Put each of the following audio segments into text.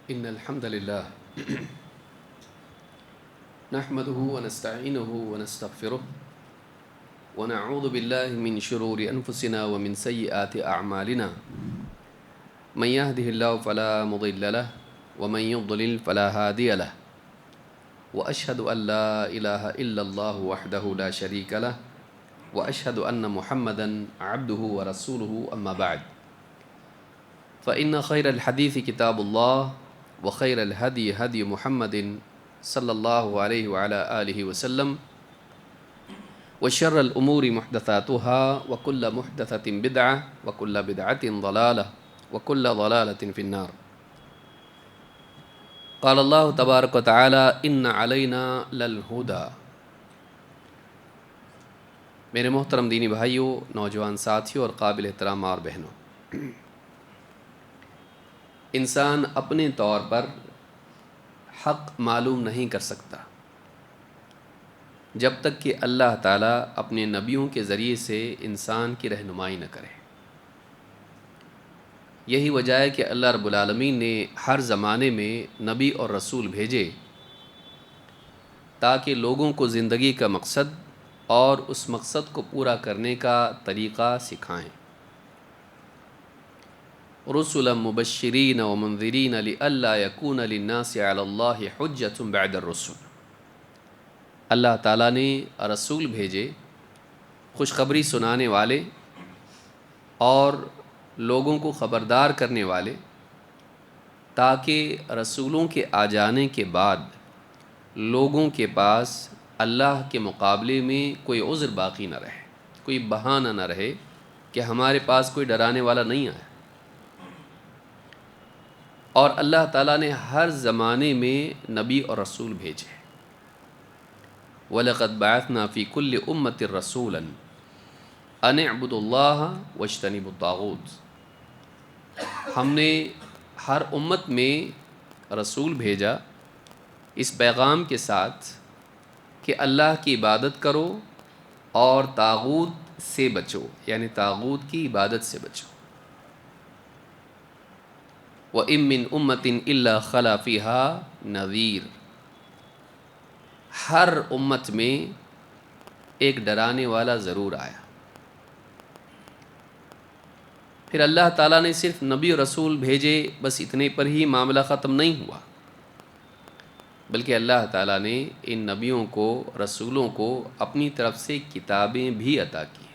إن الحمد لله نحمده ونستعينه ونستغفره ونعوذ بالله من شرور أنفسنا ومن سيئات أعمالنا من يهده الله فلا مضل له ومن يضلل فلا هادي له وأشهد أن لا إله إلا الله وحده لا شريك له وأشهد أن محمدا عبده ورسوله أما بعد فإن خير الحديث كتاب الله وخير الهدي هدي محمد صلى الله عليه وعلى آله وسلم وشر الأمور محدثاتها وكل محدثة بدعة وكل بدعة ضلالة وكل ضلالة في النار. قال الله تبارك وتعالى إن علينا للهدى. میرے محترم دینی بھائیوں، نوجوان ساتھیوں اور قابل احترام اور بہنوں، انسان اپنے طور پر حق معلوم نہیں کر سکتا جب تک کہ اللہ تعالیٰ اپنے نبیوں کے ذریعے سے انسان کی رہنمائی نہ کرے۔ یہی وجہ ہے کہ اللہ رب العالمین نے ہر زمانے میں نبی اور رسول بھیجے تاکہ لوگوں کو زندگی کا مقصد اور اس مقصد کو پورا کرنے کا طریقہ سکھائیں۔ رسلا مبشرین ومنذرین لئلا یکون للناس علی اللہ حجۃ بعد الرسل۔ اللہ تعالیٰ نے رسول بھیجے خوشخبری سنانے والے اور لوگوں کو خبردار کرنے والے، تاکہ رسولوں کے آ جانے کے بعد لوگوں کے پاس اللہ کے مقابلے میں کوئی عذر باقی نہ رہے، کوئی بہانہ نہ رہے کہ ہمارے پاس کوئی ڈرانے والا نہیں آیا۔ اور اللہ تعالیٰ نے ہر زمانے میں نبی اور رسول بھیجے۔ وَلَقَدْ بَعَثْنَا فِي كُلِّ أُمَّةٍ رَسُولًا أَنِ اعْبُدُوا اللَّهَ وَاجْتَنِبُوا الطَّاغُوتَ۔ ہم نے ہر امت میں رسول بھیجا اس پیغام کے ساتھ کہ اللہ کی عبادت کرو اور طاغوت سے بچو، یعنی طاغوت کی عبادت سے بچو۔ وَإِن مِّنْ أُمَّةٍ إِلَّا خَلَا فِيهَا نَذِيرٌ۔ ہر امت میں ایک ڈرانے والا ضرور آیا۔ پھر اللہ تعالیٰ نے صرف نبی اور رسول بھیجے، بس اتنے پر ہی معاملہ ختم نہیں ہوا، بلکہ اللہ تعالیٰ نے ان نبیوں کو، رسولوں کو اپنی طرف سے کتابیں بھی عطا کی۔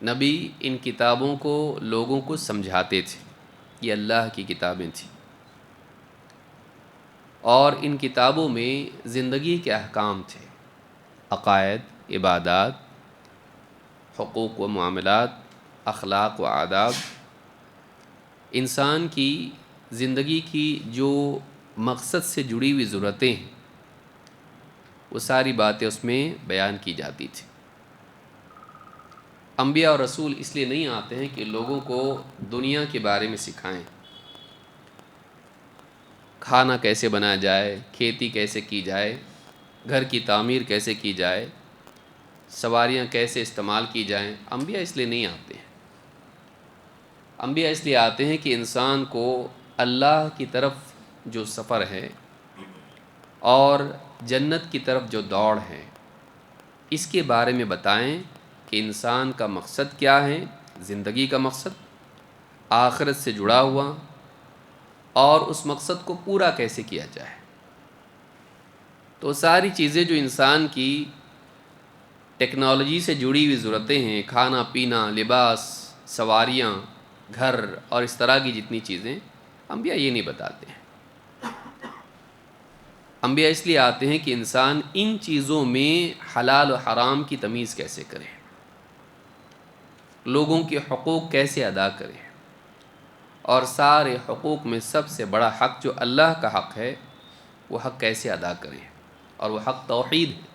نبی ان کتابوں کو لوگوں کو سمجھاتے تھے، یہ اللہ کی کتابیں تھیں، اور ان کتابوں میں زندگی کے احکام تھے، عقائد، عبادات، حقوق و معاملات، اخلاق و آداب، انسان کی زندگی کی جو مقصد سے جڑی ہوئی ضرورتیں ہیں وہ ساری باتیں اس میں بیان کی جاتی تھیں۔ انبیاء اور رسول اس لیے نہیں آتے ہیں کہ لوگوں کو دنیا کے بارے میں سکھائیں، کھانا کیسے بنایا جائے، کھیتی کیسے کی جائے، گھر کی تعمیر کیسے کی جائے، سواریاں کیسے استعمال کی جائیں۔ انبیاء اس لیے نہیں آتے ہیں۔ انبیاء اس لیے آتے ہیں کہ انسان کو اللہ کی طرف جو سفر ہے اور جنت کی طرف جو دوڑ ہے، اس کے بارے میں بتائیں کہ انسان کا مقصد کیا ہے، زندگی کا مقصد آخرت سے جڑا ہوا، اور اس مقصد کو پورا کیسے کیا جائے۔ تو ساری چیزیں جو انسان کی ٹیکنالوجی سے جڑی ہوئی ضرورتیں ہیں، کھانا پینا، لباس، سواریاں، گھر اور اس طرح کی جتنی چیزیں، انبیاء یہ نہیں بتاتے ہیں۔ انبیاء اس لیے آتے ہیں کہ انسان ان چیزوں میں حلال و حرام کی تمیز کیسے کرے، لوگوں کے حقوق کیسے ادا کرے، اور سارے حقوق میں سب سے بڑا حق جو اللہ کا حق ہے وہ حق کیسے ادا کریں، اور وہ حق توحید ہے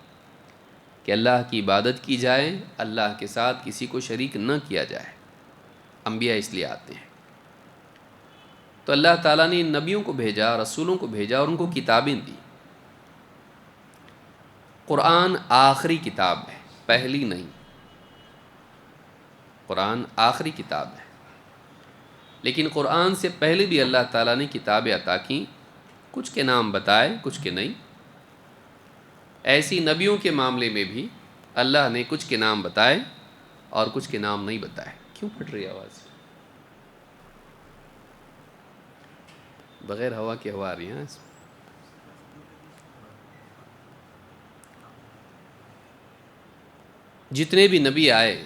کہ اللہ کی عبادت کی جائے، اللہ کے ساتھ کسی کو شریک نہ کیا جائے۔ انبیاء اس لیے آتے ہیں۔ تو اللہ تعالیٰ نے نبیوں کو بھیجا، رسولوں کو بھیجا اور ان کو کتابیں دی۔ قرآن آخری کتاب ہے، پہلی نہیں۔ قرآن آخری کتاب ہے، لیکن قرآن سے پہلے بھی اللہ تعالیٰ نے کتابیں عطا کیں، کچھ کے نام بتائے کچھ کے نہیں۔ ایسی نبیوں کے معاملے میں بھی اللہ نے کچھ کے نام بتائے اور کچھ کے نام نہیں بتائے۔ کیوں پھٹ رہی آواز؟ بغیر ہوا کی ہوا آ رہی ہے اس میں۔ جتنے بھی نبی آئے،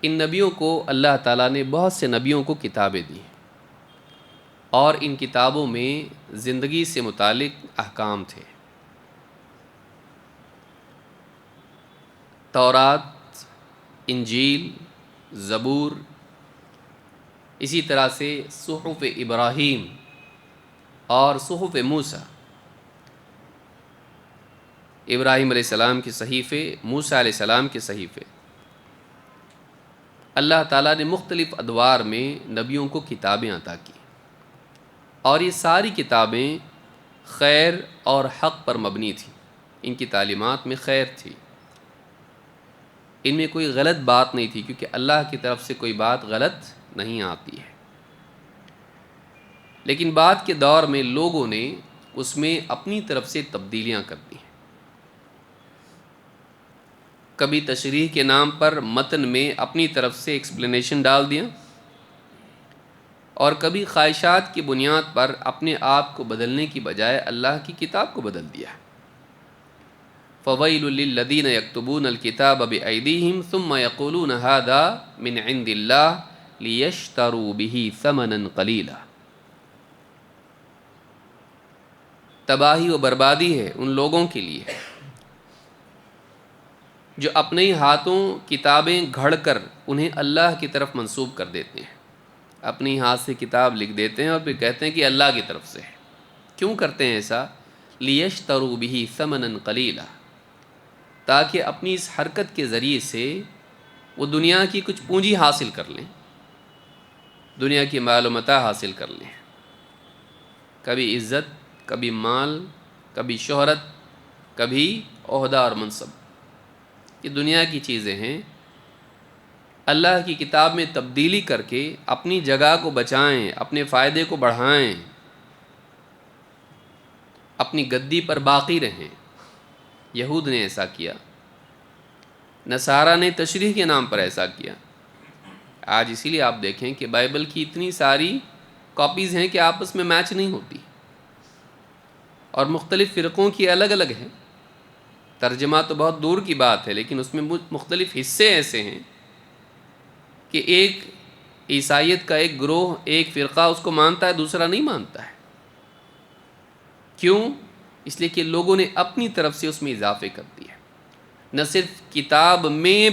ان نبیوں کو اللہ تعالیٰ نے بہت سے نبیوں کو کتابیں دی، اور ان کتابوں میں زندگی سے متعلق احکام تھے۔ تورات، انجیل، زبور، اسی طرح سے صحف ابراہیم اور صحف موسیٰ، ابراہیم علیہ السلام کے صحیفے، موسیٰ علیہ السلام کے صحیفے۔ اللہ تعالیٰ نے مختلف ادوار میں نبیوں کو کتابیں عطا کی، اور یہ ساری کتابیں خیر اور حق پر مبنی تھیں۔ ان کی تعلیمات میں خیر تھی، ان میں کوئی غلط بات نہیں تھی، کیونکہ اللہ کی طرف سے کوئی بات غلط نہیں آتی ہے۔ لیکن بعد کے دور میں لوگوں نے اس میں اپنی طرف سے تبدیلیاں کر دی ہیں۔ کبھی تشریح کے نام پر متن میں اپنی طرف سے ایکسپلینیشن ڈال دیا، اور کبھی خواہشات کی بنیاد پر اپنے آپ کو بدلنے کی بجائے اللہ کی کتاب کو بدل دیا۔ فَوَيْلٌ لِّلَّذِينَ يَكْتُبُونَ الْكِتَابَ بِأَيْدِيهِمْ ثُمَّ يَقُولُونَ هَذَا مِنْ عِنْدِ اللَّهِ لِيَشْتَرُوا بِهِ ثَمَنًا قَلِيلًا۔ تباہی و بربادی ہے ان لوگوں کے لیے جو اپنے ہی ہاتھوں کتابیں گھڑ کر انہیں اللہ کی طرف منسوب کر دیتے ہیں۔ اپنی ہاتھ سے کتاب لکھ دیتے ہیں اور پھر کہتے ہیں کہ اللہ کی طرف سے ہے۔ کیوں کرتے ہیں ایسا؟ لِيَشْتَرُوا بِهِ ثَمَنًا قَلِيلًا، تاکہ اپنی اس حرکت کے ذریعے سے وہ دنیا کی کچھ پونجی حاصل کر لیں، دنیا کی مال و متاع حاصل کر لیں، کبھی عزت، کبھی مال، کبھی شہرت، کبھی عہدہ اور منصب۔ یہ دنیا کی چیزیں ہیں۔ اللہ کی کتاب میں تبدیلی کر کے اپنی جگہ کو بچائیں، اپنے فائدے کو بڑھائیں، اپنی گدی پر باقی رہیں۔ یہود نے ایسا کیا، نصارہ نے تشریح کے نام پر ایسا کیا۔ آج اسی لیے آپ دیکھیں کہ بائبل کی اتنی ساری کاپیز ہیں کہ آپس میں میچ نہیں ہوتی، اور مختلف فرقوں کی الگ الگ ہیں۔ ترجمہ تو بہت دور کی بات ہے، لیکن اس میں مختلف حصے ایسے ہیں کہ ایک عیسائیت کا ایک گروہ، ایک فرقہ اس کو مانتا ہے، دوسرا نہیں مانتا ہے۔ کیوں؟ اس لیے کہ لوگوں نے اپنی طرف سے اس میں اضافے کر دیا، نہ صرف کتاب میں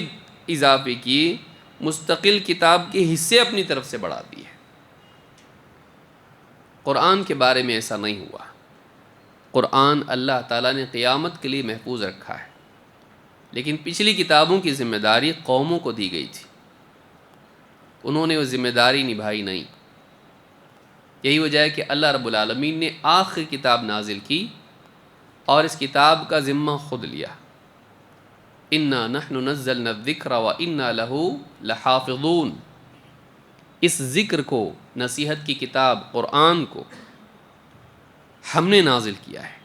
اضافے کیے، مستقل کتاب کے حصے اپنی طرف سے بڑھا دیے۔ قرآن کے بارے میں ایسا نہیں ہوا۔ قرآن اللہ تعالیٰ نے قیامت کے لیے محفوظ رکھا ہے، لیکن پچھلی کتابوں کی ذمہ داری قوموں کو دی گئی تھی، انہوں نے وہ ذمہ داری نبھائی نہیں۔ یہی وجہ ہے کہ اللہ رب العالمین نے آخری کتاب نازل کی اور اس کتاب کا ذمہ خود لیا۔ اِنَّا نَحْنُ نَزَّلْنَا الذِّكْرَ وَإِنَّا لَهُ لَحَافِظُونَ۔ اس ذکر کو، نصیحت کی کتاب قرآن کو ہم نے نازل کیا ہے،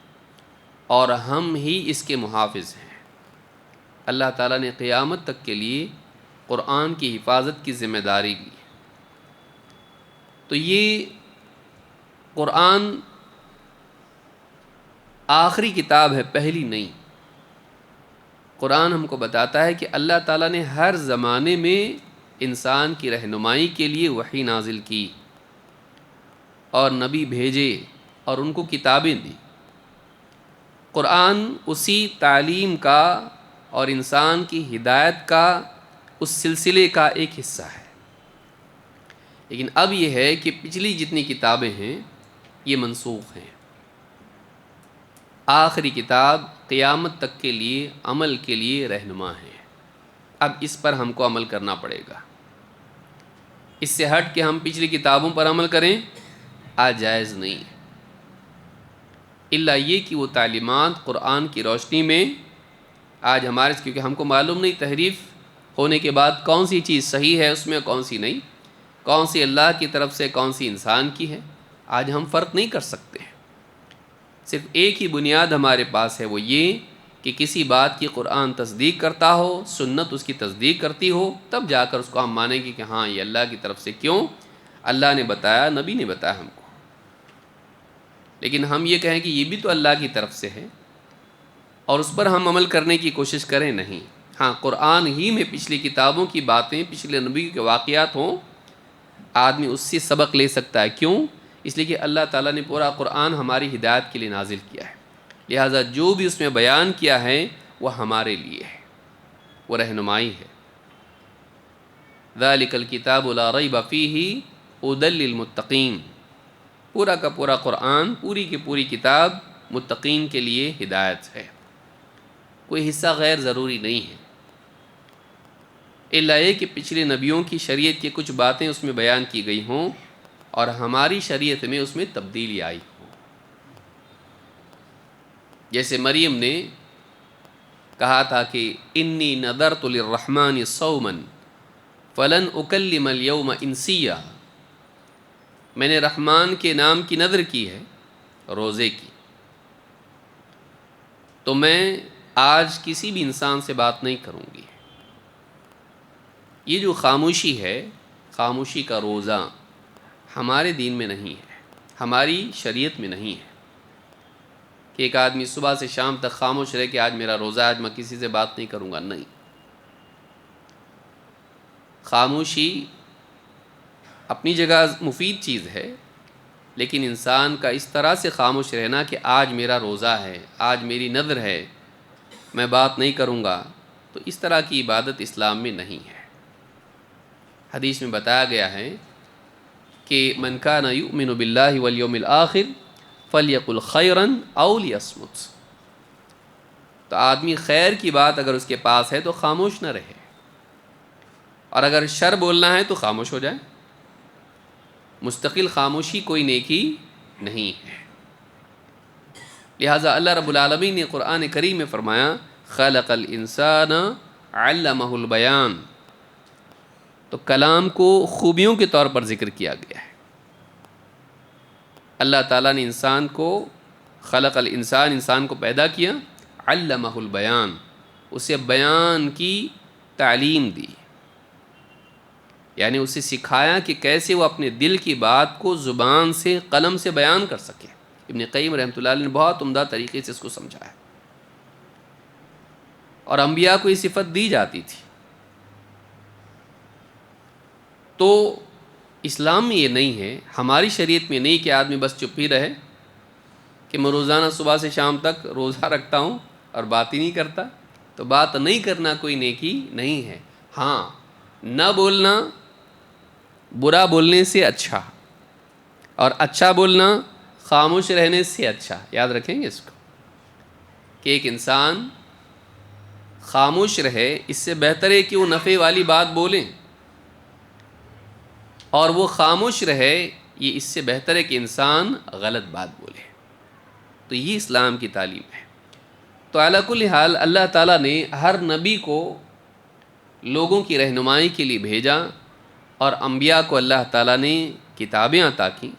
اور ہم ہی اس کے محافظ ہیں۔ اللہ تعالیٰ نے قیامت تک کے لیے قرآن کی حفاظت کی ذمہ داری لی۔ تو یہ قرآن آخری کتاب ہے، پہلی نہیں۔ قرآن ہم کو بتاتا ہے کہ اللہ تعالیٰ نے ہر زمانے میں انسان کی رہنمائی کے لیے وحی نازل کی، اور نبی بھیجے، اور ان کو کتابیں دی۔ قرآن اسی تعلیم کا اور انسان کی ہدایت کا، اس سلسلے کا ایک حصہ ہے۔ لیکن اب یہ ہے کہ پچھلی جتنی کتابیں ہیں یہ منسوخ ہیں۔ آخری کتاب قیامت تک کے لیے عمل کے لیے رہنما ہے۔ اب اس پر ہم کو عمل کرنا پڑے گا۔ اس سے ہٹ کے ہم پچھلی کتابوں پر عمل کریں، آج جائز نہیں ہے، الا یہ کہ وہ تعلیمات قرآن کی روشنی میں آج ہمارے، کیونکہ ہم کو معلوم نہیں تحریف ہونے کے بعد کون سی چیز صحیح ہے اس میں، کون سی نہیں۔ کون سی اللہ کی طرف سے کون سی انسان کی ہے، آج ہم فرق نہیں کر سکتے ہیں۔ صرف ایک ہی بنیاد ہمارے پاس ہے، وہ یہ کہ کسی بات کی قرآن تصدیق کرتا ہو، سنت اس کی تصدیق کرتی ہو، تب جا کر اس کو ہم مانیں گے کہ ہاں یہ اللہ کی طرف سے، کیوں؟ اللہ نے بتایا، نبی نے بتایا ہم کو۔ لیکن ہم یہ کہیں کہ یہ بھی تو اللہ کی طرف سے ہے اور اس پر ہم عمل کرنے کی کوشش کریں، نہیں۔ ہاں، قرآن ہی میں پچھلی کتابوں کی باتیں، پچھلے نبی کے واقعات ہوں، آدمی اس سے سبق لے سکتا ہے، کیوں؟ اس لیے کہ اللہ تعالیٰ نے پورا قرآن ہماری ہدایت کے لیے نازل کیا ہے، لہٰذا جو بھی اس میں بیان کیا ہے وہ ہمارے لیے ہے، وہ رہنمائی ہے۔ ذَلِكَ الْكِتَابُ لَا رَيْبَ فِيهِ هُدًى لِّلْمُتَّقِينَ، پورا کا پورا قرآن، پوری کی پوری کتاب متقین کے لیے ہدایت ہے، کوئی حصہ غیر ضروری نہیں ہے، الا یہ کہ پچھلے نبیوں کی شریعت کی کچھ باتیں اس میں بیان کی گئی ہوں اور ہماری شریعت میں اس میں تبدیلی آئی ہو۔ جیسے مریم نے کہا تھا کہ انی نذرت للرحمن صوما فلن اکلم اليوم انسیا، میں نے رحمان کے نام کی نذر کی ہے، روزے کی، تو میں آج کسی بھی انسان سے بات نہیں کروں گی۔ یہ جو خاموشی ہے، خاموشی کا روزہ ہمارے دین میں نہیں ہے، ہماری شریعت میں نہیں ہے کہ ایک آدمی صبح سے شام تک خاموش رہے کہ آج میرا روزہ ہے، آج میں کسی سے بات نہیں کروں گا، نہیں۔ خاموشی اپنی جگہ مفید چیز ہے، لیکن انسان کا اس طرح سے خاموش رہنا کہ آج میرا روزہ ہے، آج میری نذر ہے، میں بات نہیں کروں گا، تو اس طرح کی عبادت اسلام میں نہیں ہے۔ حدیث میں بتایا گیا ہے کہ من کان یؤمن باللہ والیوم الآخر فلیقل خیرا او لیصمت، تو آدمی خیر کی بات اگر اس کے پاس ہے تو خاموش نہ رہے، اور اگر شر بولنا ہے تو خاموش ہو جائے۔ مستقل خاموشی کوئی نیکی نہیں ہے۔ لہٰذا اللہ رب العالمین نے قرآن کریم میں فرمایا خلق الانسان علمہ البیان، تو کلام کو خوبیوں کے طور پر ذکر کیا گیا ہے۔ اللہ تعالیٰ نے انسان کو، خلق الانسان، انسان کو پیدا کیا، علمہ البیان، اسے بیان کی تعلیم دی، یعنی اسے سکھایا کہ کیسے وہ اپنے دل کی بات کو زبان سے، قلم سے بیان کر سکے۔ ابن قیم رحمۃ اللہ علیہ نے بہت عمدہ طریقے سے اس کو سمجھایا، اور انبیاء کو یہ صفت دی جاتی تھی۔ تو اسلام میں یہ نہیں ہے، ہماری شریعت میں نہیں کہ آدمی بس چپ ہی رہے کہ میں روزانہ صبح سے شام تک روزہ رکھتا ہوں اور بات ہی نہیں کرتا، تو بات نہیں کرنا کوئی نیکی نہیں ہے۔ ہاں، نہ بولنا برا بولنے سے اچھا، اور اچھا بولنا خاموش رہنے سے اچھا، یاد رکھیں گے اس کو، کہ ایک انسان خاموش رہے، اس سے بہتر ہے کہ وہ نفع والی بات بولیں، اور وہ خاموش رہے، یہ اس سے بہتر ہے کہ انسان غلط بات بولے۔ تو یہ اسلام کی تعلیم ہے۔ تو علی کل حال اللہ تعالیٰ نے ہر نبی کو لوگوں کی رہنمائی کے لیے بھیجا، اور انبیاء کو اللہ تعالیٰ نے کتابیں عطا کیں،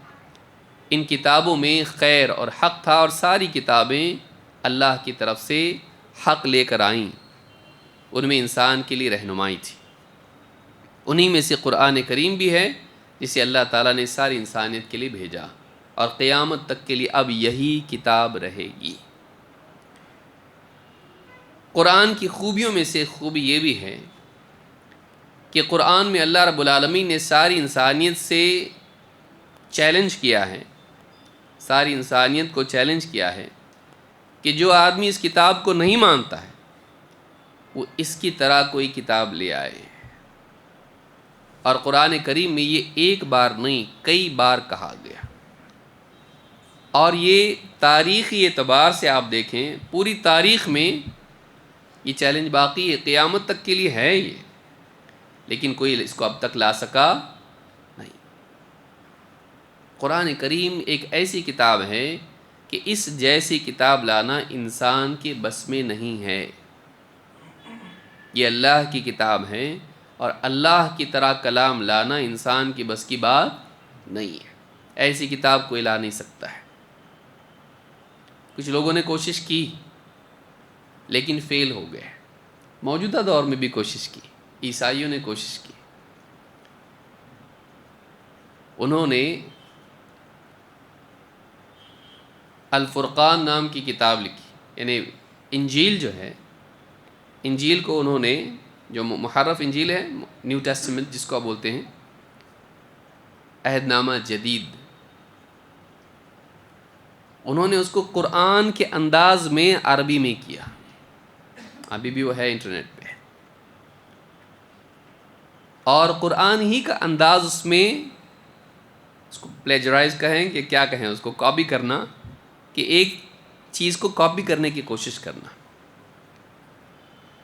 ان کتابوں میں خیر اور حق تھا، اور ساری کتابیں اللہ کی طرف سے حق لے کر آئیں، ان میں انسان کے لیے رہنمائی تھی۔ انہی میں سے قرآن کریم بھی ہے، جسے اللہ تعالیٰ نے ساری انسانیت کے لیے بھیجا، اور قیامت تک کے لیے اب یہی کتاب رہے گی۔ قرآن کی خوبیوں میں سے خوبی یہ بھی ہے کہ قرآن میں اللہ رب العالمین نے ساری انسانیت سے چیلنج کیا ہے، ساری انسانیت کو چیلنج کیا ہے کہ جو آدمی اس کتاب کو نہیں مانتا ہے وہ اس کی طرح کوئی کتاب لے آئے۔ اور قرآن کریم میں یہ ایک بار نہیں، کئی بار کہا گیا، اور یہ تاریخی اعتبار سے آپ دیکھیں، پوری تاریخ میں یہ چیلنج باقی ہے، قیامت تک کے لیے ہے یہ، لیکن کوئی اس کو اب تک لا سکا نہیں۔ قرآن کریم ایک ایسی کتاب ہے کہ اس جیسی کتاب لانا انسان کے بس میں نہیں ہے۔ یہ اللہ کی کتاب ہے، اور اللہ کی طرح کلام لانا انسان کی بس کی بات نہیں ہے. ایسی کتاب کوئی لا نہیں سکتا ہے. کچھ لوگوں نے کوشش کی لیکن فیل ہو گئے. موجودہ دور میں بھی کوشش کی، عیسائیوں نے کوشش کی. انہوں نے الفرقان نام کی کتاب لکھی، یعنی انجیل جو ہے، انجیل کو انہوں نے، جو محرف انجیل ہے، نیو ٹیسٹمنٹ جس کو آپ بولتے ہیں، عہد نامہ جدید، انہوں نے اس کو قرآن کے انداز میں عربی میں کیا. ابھی بھی وہ ہے انٹرنیٹ پہ. اور قرآن ہی کا انداز اس میں، اس کو پلیجرائز کہیں کہ کیا کہیں، اس کو کاپی کرنا، کہ ایک چیز کو کاپی کرنے کی کوشش کرنا،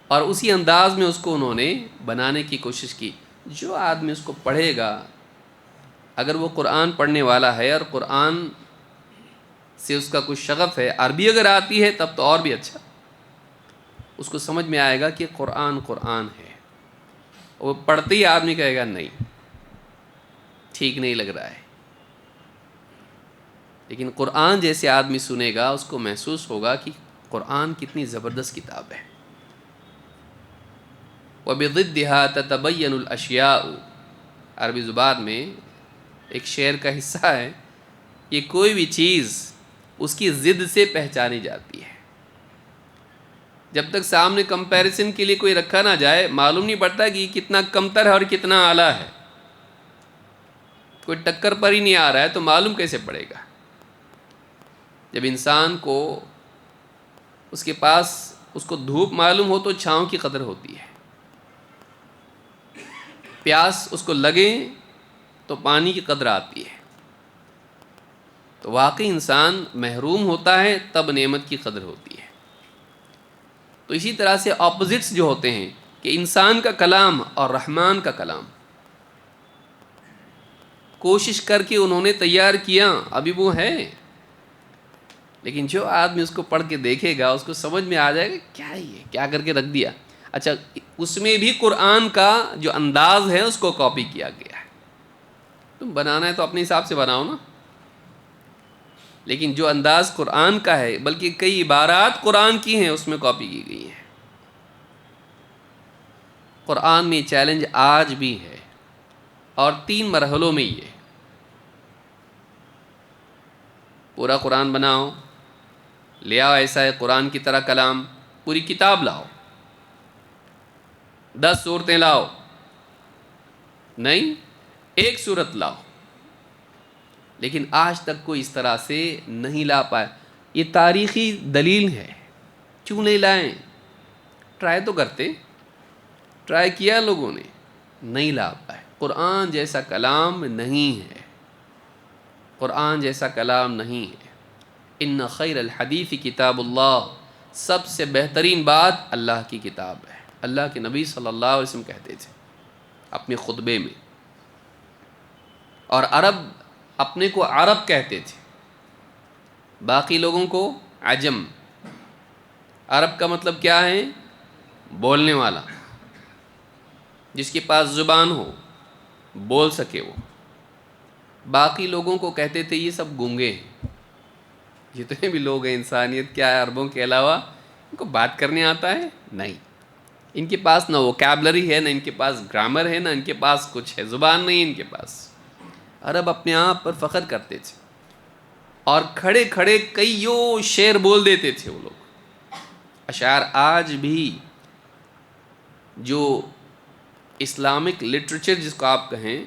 اور اسی انداز میں اس کو انہوں نے بنانے کی کوشش کی. جو آدمی اس کو پڑھے گا، اگر وہ قرآن پڑھنے والا ہے اور قرآن سے اس کا کچھ شغف ہے، عربی اگر آتی ہے تب تو اور بھی اچھا، اس کو سمجھ میں آئے گا کہ قرآن قرآن ہے. وہ پڑھتے ہی آدمی کہے گا نہیں، ٹھیک نہیں لگ رہا ہے. لیکن قرآن جیسے آدمی سنے گا، اس کو محسوس ہوگا کہ قرآن کتنی زبردست کتاب ہے. وَبِضِدِّهَا تَتَبَيَّنُ الْأَشْيَاءُ، عربی زبان میں ایک شعر کا حصہ ہے کہ کوئی بھی چیز اس کی ضد سے پہچانی جاتی ہے. جب تک سامنے کمپیریزن کے لیے کوئی رکھا نہ جائے، معلوم نہیں پڑتا کہ یہ کتنا کمتر ہے اور کتنا اعلیٰ ہے. کوئی ٹکر پر ہی نہیں آ رہا ہے تو معلوم کیسے پڑے گا؟ جب انسان کو اس کے پاس اس کو دھوپ معلوم ہو تو چھاؤں کی قدر ہوتی ہے، پیاس اس کو لگے تو پانی کی قدر آتی ہے. تو واقعی انسان محروم ہوتا ہے تب نعمت کی قدر ہوتی ہے. تو اسی طرح سے اپوزٹس جو ہوتے ہیں، کہ انسان کا کلام اور رحمان کا کلام کوشش کر کے انہوں نے تیار کیا، ابھی وہ ہے. لیکن جو آدمی اس کو پڑھ کے دیکھے گا، اس کو سمجھ میں آ جائے گا کیا یہ کیا کر کے رکھ دیا. اچھا، اس میں بھی قرآن کا جو انداز ہے اس کو کاپی کیا گیا ہے. تم بنانا ہے تو اپنے حساب سے بناؤ نا. لیکن جو انداز قرآن کا ہے، بلکہ کئی عبارات قرآن کی ہیں، اس میں کاپی کی گئی ہیں. قرآن میں چیلنج آج بھی ہے، اور 3 مرحلوں میں یہ. پورا قرآن بناؤ، لے آؤ ایسا ہے قرآن کی طرح کلام، پوری کتاب لاؤ. 10 صورتیں لاؤ، نہیں، 1 صورت لاؤ. لیکن آج تک کوئی اس طرح سے نہیں لا پائے. یہ تاریخی دلیل ہے، کیوں نہیں لائیں؟ ٹرائی تو کرتے، ٹرائی کیا لوگوں نے، نہیں لا پائے. قرآن جیسا کلام نہیں ہے، قرآن جیسا کلام نہیں ہے. ان خیر الحدیث کتاب اللہ، سب سے بہترین بات اللہ کی کتاب ہے. اللہ کے نبی صلی اللہ علیہ وسلم کہتے تھے اپنے خطبے میں. اور عرب اپنے کو عرب کہتے تھے، باقی لوگوں کو عجم. عرب کا مطلب کیا ہے؟ بولنے والا، جس کے پاس زبان ہو، بول سکے وہ. باقی لوگوں کو کہتے تھے یہ سب گونگے ہیں. جتنے بھی لوگ ہیں انسانیت کیا ہے، عربوں کے علاوہ ان کو بات کرنے آتا ہے؟ نہیں. ان کے پاس نہ ووکیبلری ہے، نہ ان کے پاس گرامر ہے، نہ ان کے پاس کچھ ہے، زبان نہیں ان کے پاس. عرب اپنے آپ پر فخر کرتے تھے، اور کھڑے کھڑے کئیوں شعر بول دیتے تھے وہ لوگ. اشعار آج بھی جو اسلامک لٹریچر جس کو آپ کہیں،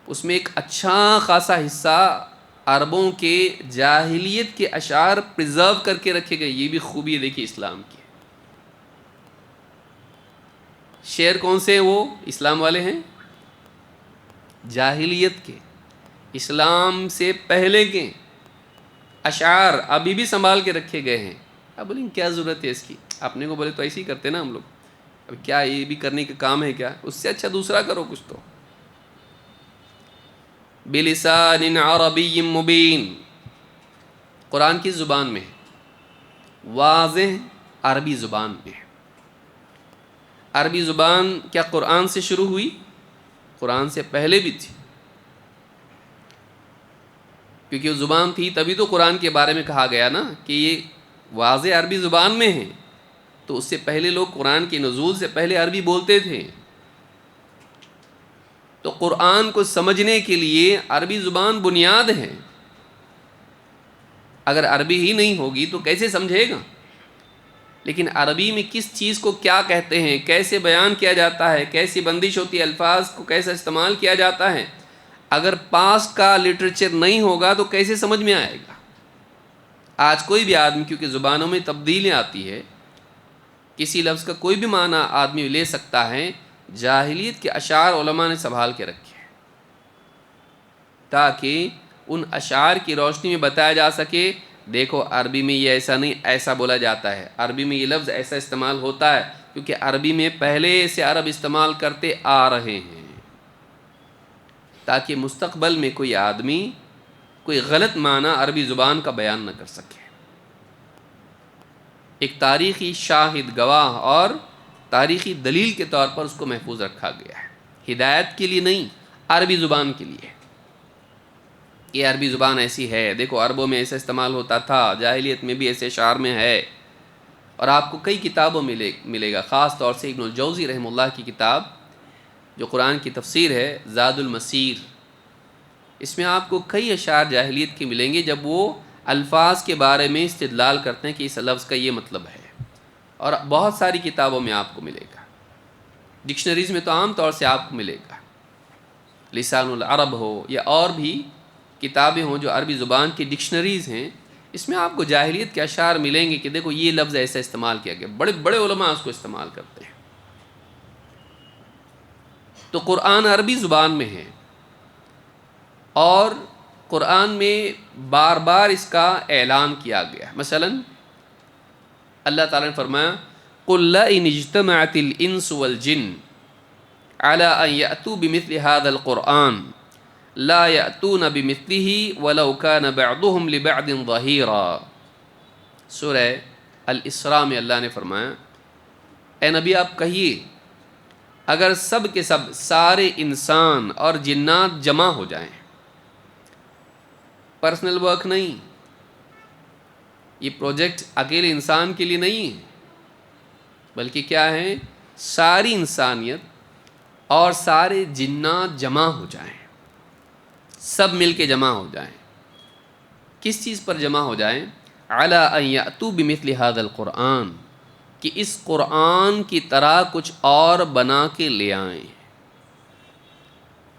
اس میں ایک اچھا خاصا حصہ عربوں کے جاہلیت کے اشعار پرزرو کر کے رکھے گئے. یہ بھی خوبی ہے دیکھیے اسلام کی. شعر کون سے ہیں؟ وہ اسلام والے ہیں، جاہلیت کے، اسلام سے پہلے کے اشعار ابھی بھی سنبھال کے رکھے گئے ہیں. اب بولیں کیا ضرورت ہے اس کی؟ اپنے کو بولے تو ایسے ہی کرتے نا ہم لوگ. اب کیا یہ بھی کرنے کا کام ہے کیا؟ اس سے اچھا دوسرا کرو کچھ تو. بلسان عربی مبین، قرآن کی زبان میں، واضح عربی زبان میں. عربی زبان کیا قرآن سے شروع ہوئی؟ قرآن سے پہلے بھی تھی، کیونکہ وہ زبان تھی تبھی تو قرآن کے بارے میں کہا گیا نا کہ یہ واضح عربی زبان میں ہے، تو اس سے پہلے لوگ قرآن کے نزول سے پہلے عربی بولتے تھے۔ تو قرآن کو سمجھنے کے لیے عربی زبان بنیاد ہے، اگر عربی ہی نہیں ہوگی تو کیسے سمجھے گا؟ لیکن عربی میں کس چیز کو کیا کہتے ہیں، کیسے بیان کیا جاتا ہے، کیسی بندش ہوتی ہے، الفاظ کو کیسے استعمال کیا جاتا ہے، اگر پاسٹ کا لٹریچر نہیں ہوگا تو کیسے سمجھ میں آئے گا؟ آج کوئی بھی آدمی، کیونکہ زبانوں میں تبدیلیاں آتی ہے، کسی لفظ کا کوئی بھی معنی آدمی لے سکتا ہے، جاہلیت کے اشعار علماء نے سنبھال کے رکھے ہیں تاکہ ان اشعار کی روشنی میں بتایا جا سکے دیکھو عربی میں یہ ایسا نہیں، ایسا بولا جاتا ہے، عربی میں یہ لفظ ایسا استعمال ہوتا ہے، کیونکہ عربی میں پہلے سے عرب استعمال کرتے آ رہے ہیں، تاکہ مستقبل میں کوئی آدمی کوئی غلط معنی عربی زبان کا بیان نہ کر سکے۔ ایک تاریخی شاہد گواہ اور تاریخی دلیل کے طور پر اس کو محفوظ رکھا گیا ہے، ہدایت کے لیے نہیں، عربی زبان کے لیے۔ یہ عربی زبان ایسی ہے، دیکھو عربوں میں ایسا استعمال ہوتا تھا، جاہلیت میں بھی ایسے اشعار میں ہے، اور آپ کو کئی کتابوں میں ملے گا، خاص طور سے ابن الجوزی رحمہ اللہ کی کتاب جو قرآن کی تفسیر ہے، زاد المسیر، اس میں آپ کو کئی اشعار جاہلیت کے ملیں گے جب وہ الفاظ کے بارے میں استدلال کرتے ہیں کہ اس لفظ کا یہ مطلب ہے، اور بہت ساری کتابوں میں آپ کو ملے گا، ڈکشنریز میں تو عام طور سے آپ کو ملے گا، لسان العرب ہو یا اور بھی کتابیں ہوں جو عربی زبان کی ڈکشنریز ہیں، اس میں آپ کو جاہلیت کے اشعار ملیں گے کہ دیکھو یہ لفظ ایسا استعمال کیا گیا، بڑے بڑے علماء اس کو استعمال کرتے ہیں۔ تو قرآن عربی زبان میں ہے، اور قرآن میں بار بار اس کا اعلان کیا گیا، مثلا اللہ تعالیٰ نے فرمایا قُلْ لَئِنِ اجْتَمَعَتِ الْإِنسُ وَالْجِنُّ عَلَىٰ أَن يَأْتُوا بِمِثْلِ هَذَا الْقُرْآنِ لا يأتون بمثله ولو كان بعضهم لبعض ظهيرا۔ سورہ الاسراء میں اللہ نے فرمایا اے نبی آپ کہیے اگر سب کے سب سارے انسان اور جنات جمع ہو جائیں، پرسنل ورک نہیں، یہ پروجیکٹ اکیلے انسان کے لیے نہیں ہے، بلکہ کیا ہے، ساری انسانیت اور سارے جنات جمع ہو جائیں، سب مل کے جمع ہو جائیں، کس چیز پر جمع ہو جائیں؟ علی ان یأتوا بمثل ھذا القرآن، کہ اس قرآن کی طرح کچھ اور بنا کے لے آئیں۔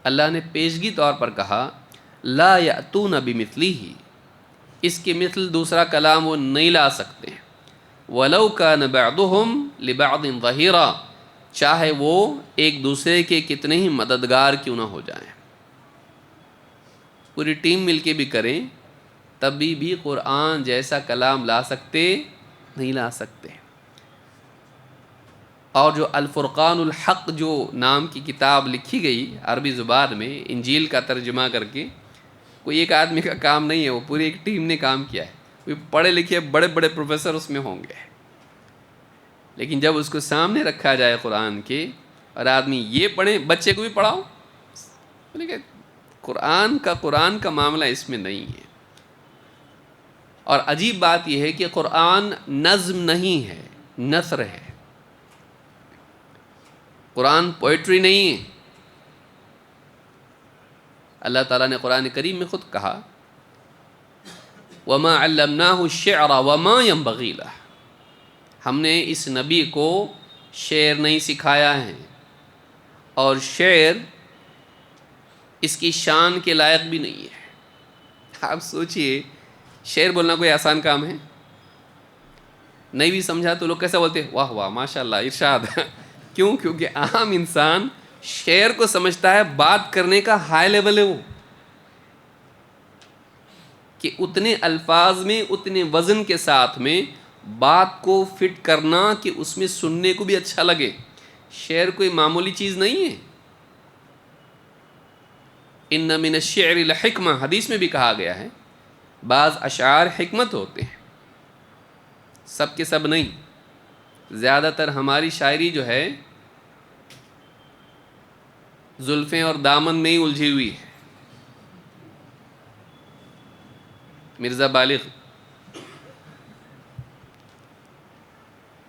اللہ نے پیشگی طور پر کہا لا یأتون بمثلہ، اس کے مثل دوسرا کلام وہ نہیں لا سکتے، ولو کان بعضهم لبعض ظہیرا، چاہے وہ ایک دوسرے کے کتنے ہی مددگار کیوں نہ ہو جائیں، پوری ٹیم مل کے بھی کریں تبھی بھی قرآن جیسا کلام لا سکتے نہیں لا سکتے۔ اور جو الفرقان الحق جو نام کی کتاب لکھی گئی عربی زبان میں انجیل کا ترجمہ کر کے، کوئی ایک آدمی کا کام نہیں ہے، وہ پوری ایک ٹیم نے کام کیا ہے، وہ پڑھے لکھے بڑے بڑے پروفیسر اس میں ہوں گے، لیکن جب اس کو سامنے رکھا جائے قرآن کے اور آدمی یہ پڑھیں، بچے کو بھی پڑھاؤ، بولے کہ قرآن کا معاملہ اس میں نہیں ہے۔ اور عجیب بات یہ ہے کہ قرآن نظم نہیں ہے، نثر ہے، قرآن پوئٹری نہیں ہے۔ اللہ تعالیٰ نے قرآن کریم میں خود کہا وَمَا عَلَّمْنَاهُ الشِّعْرَ وَمَا يَنبَغِي لَهُ، ہم نے اس نبی کو شعر نہیں سکھایا ہے، اور شعر اس کی شان کے لائق بھی نہیں ہے۔ آپ سوچئے شعر بولنا کوئی آسان کام ہے؟ نہیں بھی سمجھا تو لوگ کیسا بولتے ہیں واہ واہ ماشاء اللہ ارشاد کیوں؟ کیونکہ عام انسان شعر کو سمجھتا ہے بات کرنے کا ہائی لیول ہے، وہ کہ اتنے الفاظ میں اتنے وزن کے ساتھ میں بات کو فٹ کرنا کہ اس میں سننے کو بھی اچھا لگے۔ شعر کوئی معمولی چیز نہیں ہے۔ ان من الشعر لحکمہ، حدیث میں بھی کہا گیا ہے بعض اشعار حکمت ہوتے ہیں، سب کے سب نہیں۔ زیادہ تر ہماری شاعری جو ہے زلفیں اور دامن میں ہی الجھی ہوئی ہے. مرزا بالغ.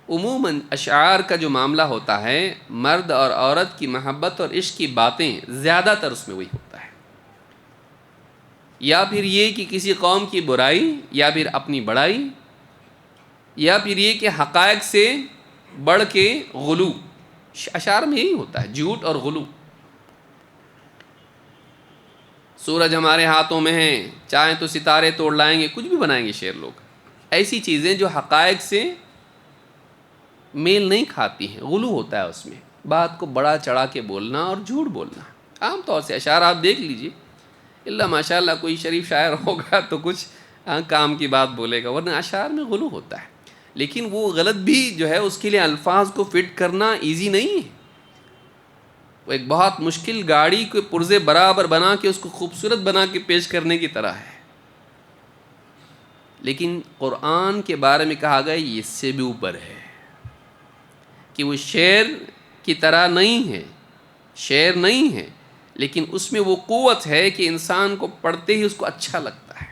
عموماً اشعار کا جو معاملہ ہوتا ہے، مرد اور عورت کی محبت اور عشق کی باتیں زیادہ تر اس میں وہی ہوتا ہے، یا پھر یہ کہ کسی قوم کی برائی، یا پھر اپنی بڑائی، یا پھر یہ کہ حقائق سے بڑھ کے غلو. اشعار میں یہی ہوتا ہے، جھوٹ اور غلو. سورج ہمارے ہاتھوں میں ہیں، چاہیں تو ستارے توڑ لائیں گے، کچھ بھی بنائیں گے شعر لوگ. ایسی چیزیں جو حقائق سے میل نہیں کھاتی ہیں، غلو ہوتا ہے اس میں، بات کو بڑا چڑھا کے بولنا اور جھوٹ بولنا. عام طور سے اشعار آپ دیکھ لیجئے، اللہ ماشاء اللہ کوئی شریف شاعر ہوگا تو کچھ کام کی بات بولے گا، ورنہ اشعار میں غلو ہوتا ہے. لیکن وہ غلط بھی جو ہے اس کے لیے الفاظ کو فٹ کرنا ایزی نہیں ہے. وہ ایک بہت مشکل گاڑی کے پرزے برابر بنا کے اس کو خوبصورت بنا کے پیش کرنے کی طرح ہے. لیکن قرآن کے بارے میں کہا گیا یہ اس سے بھی اوپر ہے، کہ وہ شعر کی طرح نہیں ہے، شعر نہیں ہے، لیکن اس میں وہ قوت ہے کہ انسان کو پڑھتے ہی اس کو اچھا لگتا ہے.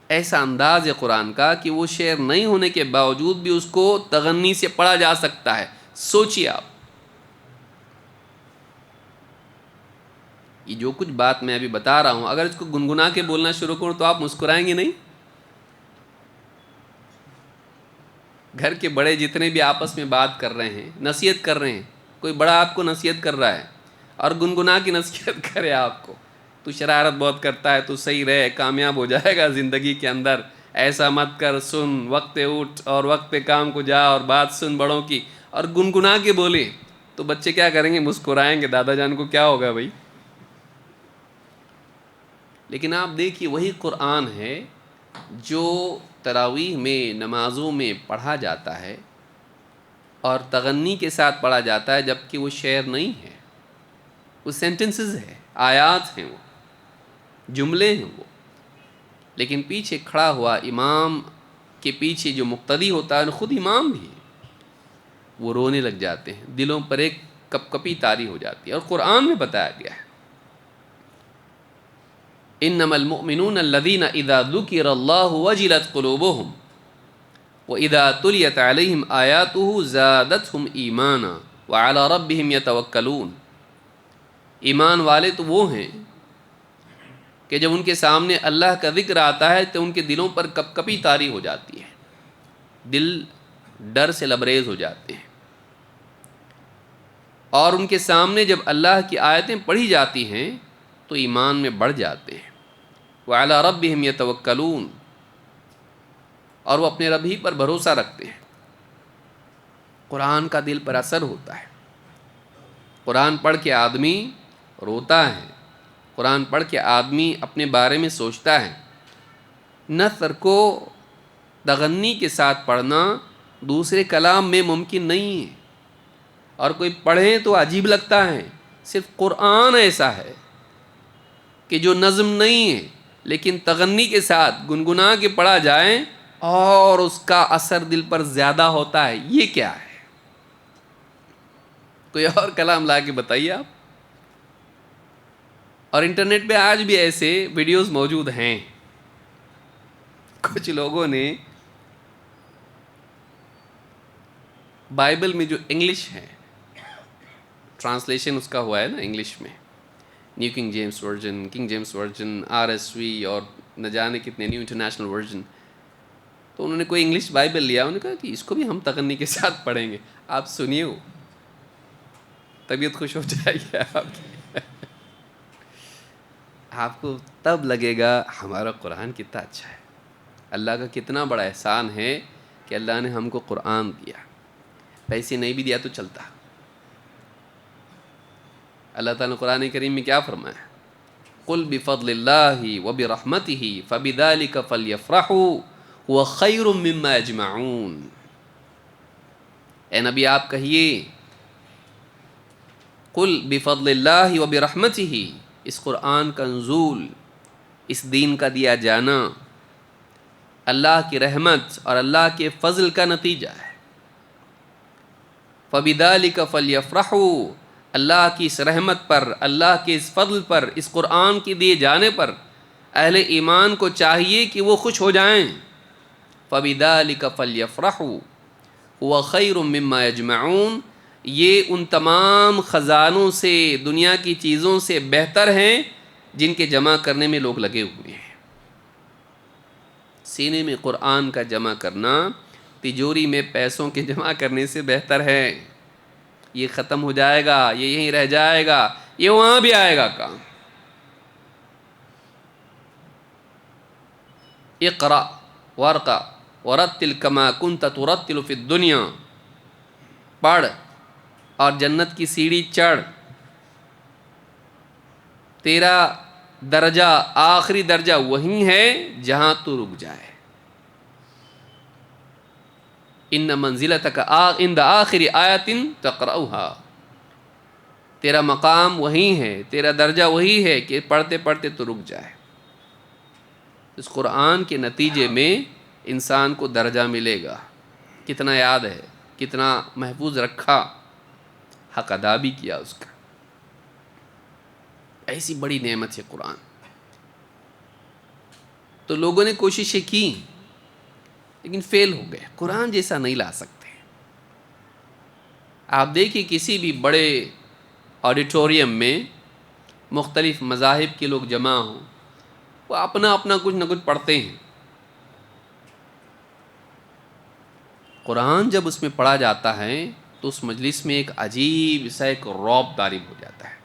ایسا انداز ہے قرآن کا کہ وہ شعر نہیں ہونے کے باوجود بھی اس کو تغنی سے پڑھا جا سکتا ہے. سوچیے آپ، یہ جو کچھ بات میں ابھی بتا رہا ہوں، اگر اس کو گنگنا کے بولنا شروع کروں تو آپ مسکرائیں گے نہیں؟ گھر کے بڑے جتنے بھی آپس میں بات کر رہے ہیں، نصیحت کر رہے ہیں، کوئی بڑا آپ کو نصیحت کر رہا ہے اور گنگنا کی نصیحت کرے آپ کو، تو شرارت بہت کرتا ہے، تو صحیح رہے، کامیاب ہو جائے گا زندگی کے اندر، ایسا مت کر، سن، وقت پہ اٹھ اور وقت پہ کام کو جا اور بات سن بڑوں کی، اور گنگنا کے بولے تو بچے کیا کریں گے؟ مسکرائیں گے، دادا جان کو کیا ہوگا بھائی. لیکن آپ دیکھیے وہی قرآن ہے جو تراویح میں، نمازوں میں پڑھا جاتا ہے اور تغنی کے ساتھ پڑھا جاتا ہے، جبکہ وہ شعر نہیں ہے، وہ سینٹنسز ہے، آیات ہیں، وہ جملے ہیں وہ. لیکن پیچھے کھڑا ہوا امام کے پیچھے جو مقتدی ہوتا ہے، خود امام بھی ہے، وہ رونے لگ جاتے ہیں، دلوں پر ایک کپ کپی طاری ہو جاتی ہے. اور قرآن میں بتایا گیا ہے انما المؤمنون الذين اذا ذكر الله وجلت قلوبهم واذا تليت عليهم آياته زادتهم ایمانا وعلى ربهم يتوکلون. ایمان والے تو وہ ہیں کہ جب ان کے سامنے اللہ کا ذکر آتا ہے تو ان کے دلوں پر کپ کپی طاری ہو جاتی ہے، دل ڈر سے لبریز ہو جاتے ہیں، اور ان کے سامنے جب اللہ کی آیتیں پڑھی جاتی ہیں تو ایمان میں بڑھ جاتے ہیں. وعلی ربہم یتوکلون، اور وہ اپنے رب ہی پر بھروسہ رکھتے ہیں. قرآن کا دل پر اثر ہوتا ہے. قرآن پڑھ کے آدمی روتا ہے، قرآن پڑھ کے آدمی اپنے بارے میں سوچتا ہے. نثر کو تغنی کے ساتھ پڑھنا دوسرے کلام میں ممکن نہیں ہے، اور کوئی پڑھیں تو عجیب لگتا ہے. صرف قرآن ایسا ہے کہ جو نظم نہیں ہے لیکن تغنی کے ساتھ گنگنا کے پڑھا جائے اور اس کا اثر دل پر زیادہ ہوتا ہے. یہ کیا ہے؟ کوئی اور کلام لا کے بتائیے آپ. اور انٹرنیٹ پہ آج بھی ایسے ویڈیوز موجود ہیں. کچھ لوگوں نے بائبل میں جو انگلش ہے، ٹرانسلیشن اس کا ہوا ہے نا انگلش میں، new king James version, king James version, RSV اور نہ جانے کتنے نیو انٹرنیشنل ورژن. تو انہوں نے کوئی انگلش بائبل لیا، انہوں نے کہا کہ اس کو بھی ہم تغنی کے ساتھ پڑھیں گے. آپ سنیے، ہو طبیعت خوش ہو جائے گی آپ کی. آپ کو تب لگے گا ہمارا قرآن کتنا اچھا ہے، اللہ کا کتنا بڑا احسان ہے کہ اللہ نے ہم کو قرآن دیا. پیسے نہیں بھی دیا تو چلتا. اللہ تعالیٰ نے قرآن کریم میں کیا فرمایا؟ قل بفضل اللہ وبرحمتہ فبذلک فلیفرحوا هو خیر مما یجمعون. اے نبی آپ کہیے، قل بفضل اللہ وبرحمتہ، اس قرآن کا نزول، اس دین کا دیا جانا اللہ کی رحمت اور اللہ کے فضل کا نتیجہ ہے. فبذلک فلیفرحوا، اللہ کی اس رحمت پر، اللہ کے اس فضل پر، اس قرآن کے دیے جانے پر اہل ایمان کو چاہیے کہ وہ خوش ہو جائیں۔ فَبِذَلِكَ فَلْيَفْرَحُوا هُوَ خَيْرٌ مِّمَّا يَجْمَعُونَ، یہ ان تمام خزانوں سے، دنیا کی چیزوں سے بہتر ہیں جن کے جمع کرنے میں لوگ لگے ہوئے ہیں۔ سینے میں قرآن کا جمع کرنا تجوری میں پیسوں کے جمع کرنے سے بہتر ہے۔ یہ ختم ہو جائے گا، یہ یہیں رہ جائے گا، یہ وہاں بھی آئے گا کام۔ اقرأ وارقا ورتل کما کنت ترتل فی الدنیا، پڑھ اور جنت کی سیڑھی چڑھ، تیرا درجہ، آخری درجہ وہی ہے جہاں تو رک جائے۔ ان منزلتک عند آخر آیت تقرأها، تیرا مقام وہی ہے، تیرا درجہ وہی ہے کہ پڑھتے پڑھتے تو رک جائے۔ اس قرآن کے نتیجے میں انسان کو درجہ ملے گا، کتنا یاد ہے، کتنا محفوظ رکھا، حق ادا بھی کیا اس کا۔ ایسی بڑی نعمت ہے قرآن۔ تو لوگوں نے کوششیں کی لیکن فیل ہو گئے، قرآن جیسا نہیں لا سکتے۔ آپ دیکھیے کسی بھی بڑے آڈیٹوریم میں مختلف مذاہب کے لوگ جمع ہوں، وہ اپنا اپنا کچھ نہ کچھ پڑھتے ہیں۔ قرآن جب اس میں پڑھا جاتا ہے تو اس مجلس میں ایک عجیب سا ایک رعب طاری ہو جاتا ہے۔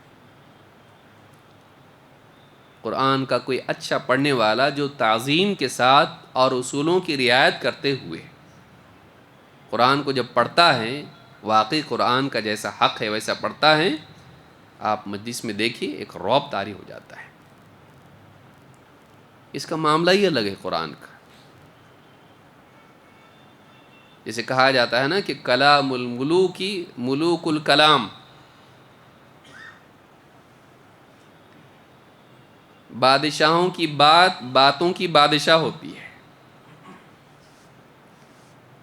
قرآن کا کوئی اچھا پڑھنے والا جو تعظیم کے ساتھ اور اصولوں کی رعایت کرتے ہوئے قرآن کو جب پڑھتا ہے، واقعی قرآن کا جیسا حق ہے ویسا پڑھتا ہے، آپ مجلس میں دیکھیے ایک رعب طاری ہو جاتا ہے۔ اس کا معاملہ ہی الگ ہے قرآن کا۔ جیسے کہا جاتا ہے نا کہ کلام الملوک ملوک الکلام، بادشاہوں کی بات باتوں کی بادشاہ ہوتی ہے۔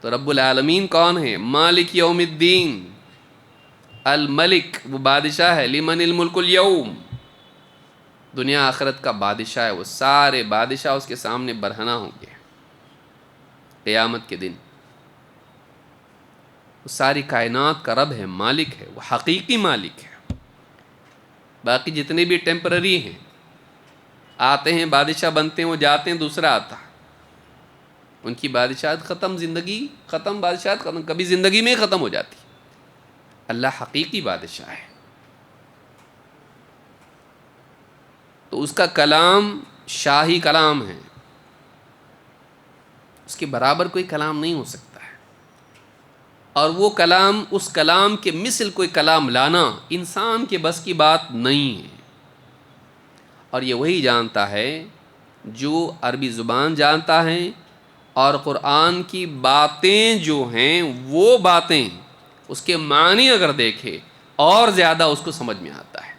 تو رب العالمین کون ہے؟ مالک یوم الدین، الملک، وہ بادشاہ ہے۔ لمن الملک اليوم، دنیا آخرت کا بادشاہ ہے، وہ سارے بادشاہ اس کے سامنے برہنہ ہوں گے قیامت کے دن۔ وہ ساری کائنات کا رب ہے، مالک ہے، وہ حقیقی مالک ہے۔ باقی جتنے بھی ٹیمپرری ہیں، آتے ہیں بادشاہ بنتے ہیں، وہ جاتے ہیں دوسرا آتا، ان کی بادشاہت ختم، زندگی ختم، بادشاہت ختم، کبھی زندگی میں ہی ختم ہو جاتی۔ اللہ حقیقی بادشاہ ہے، تو اس کا کلام شاہی کلام ہے، اس کے برابر کوئی کلام نہیں ہو سکتا ہے۔ اور وہ کلام، اس کلام کے مثل کوئی کلام لانا انسان کے بس کی بات نہیں ہے۔ اور یہ وہی جانتا ہے جو عربی زبان جانتا ہے، اور قرآن کی باتیں جو ہیں وہ باتیں، اس کے معنی اگر دیکھے اور زیادہ اس کو سمجھ میں آتا ہے۔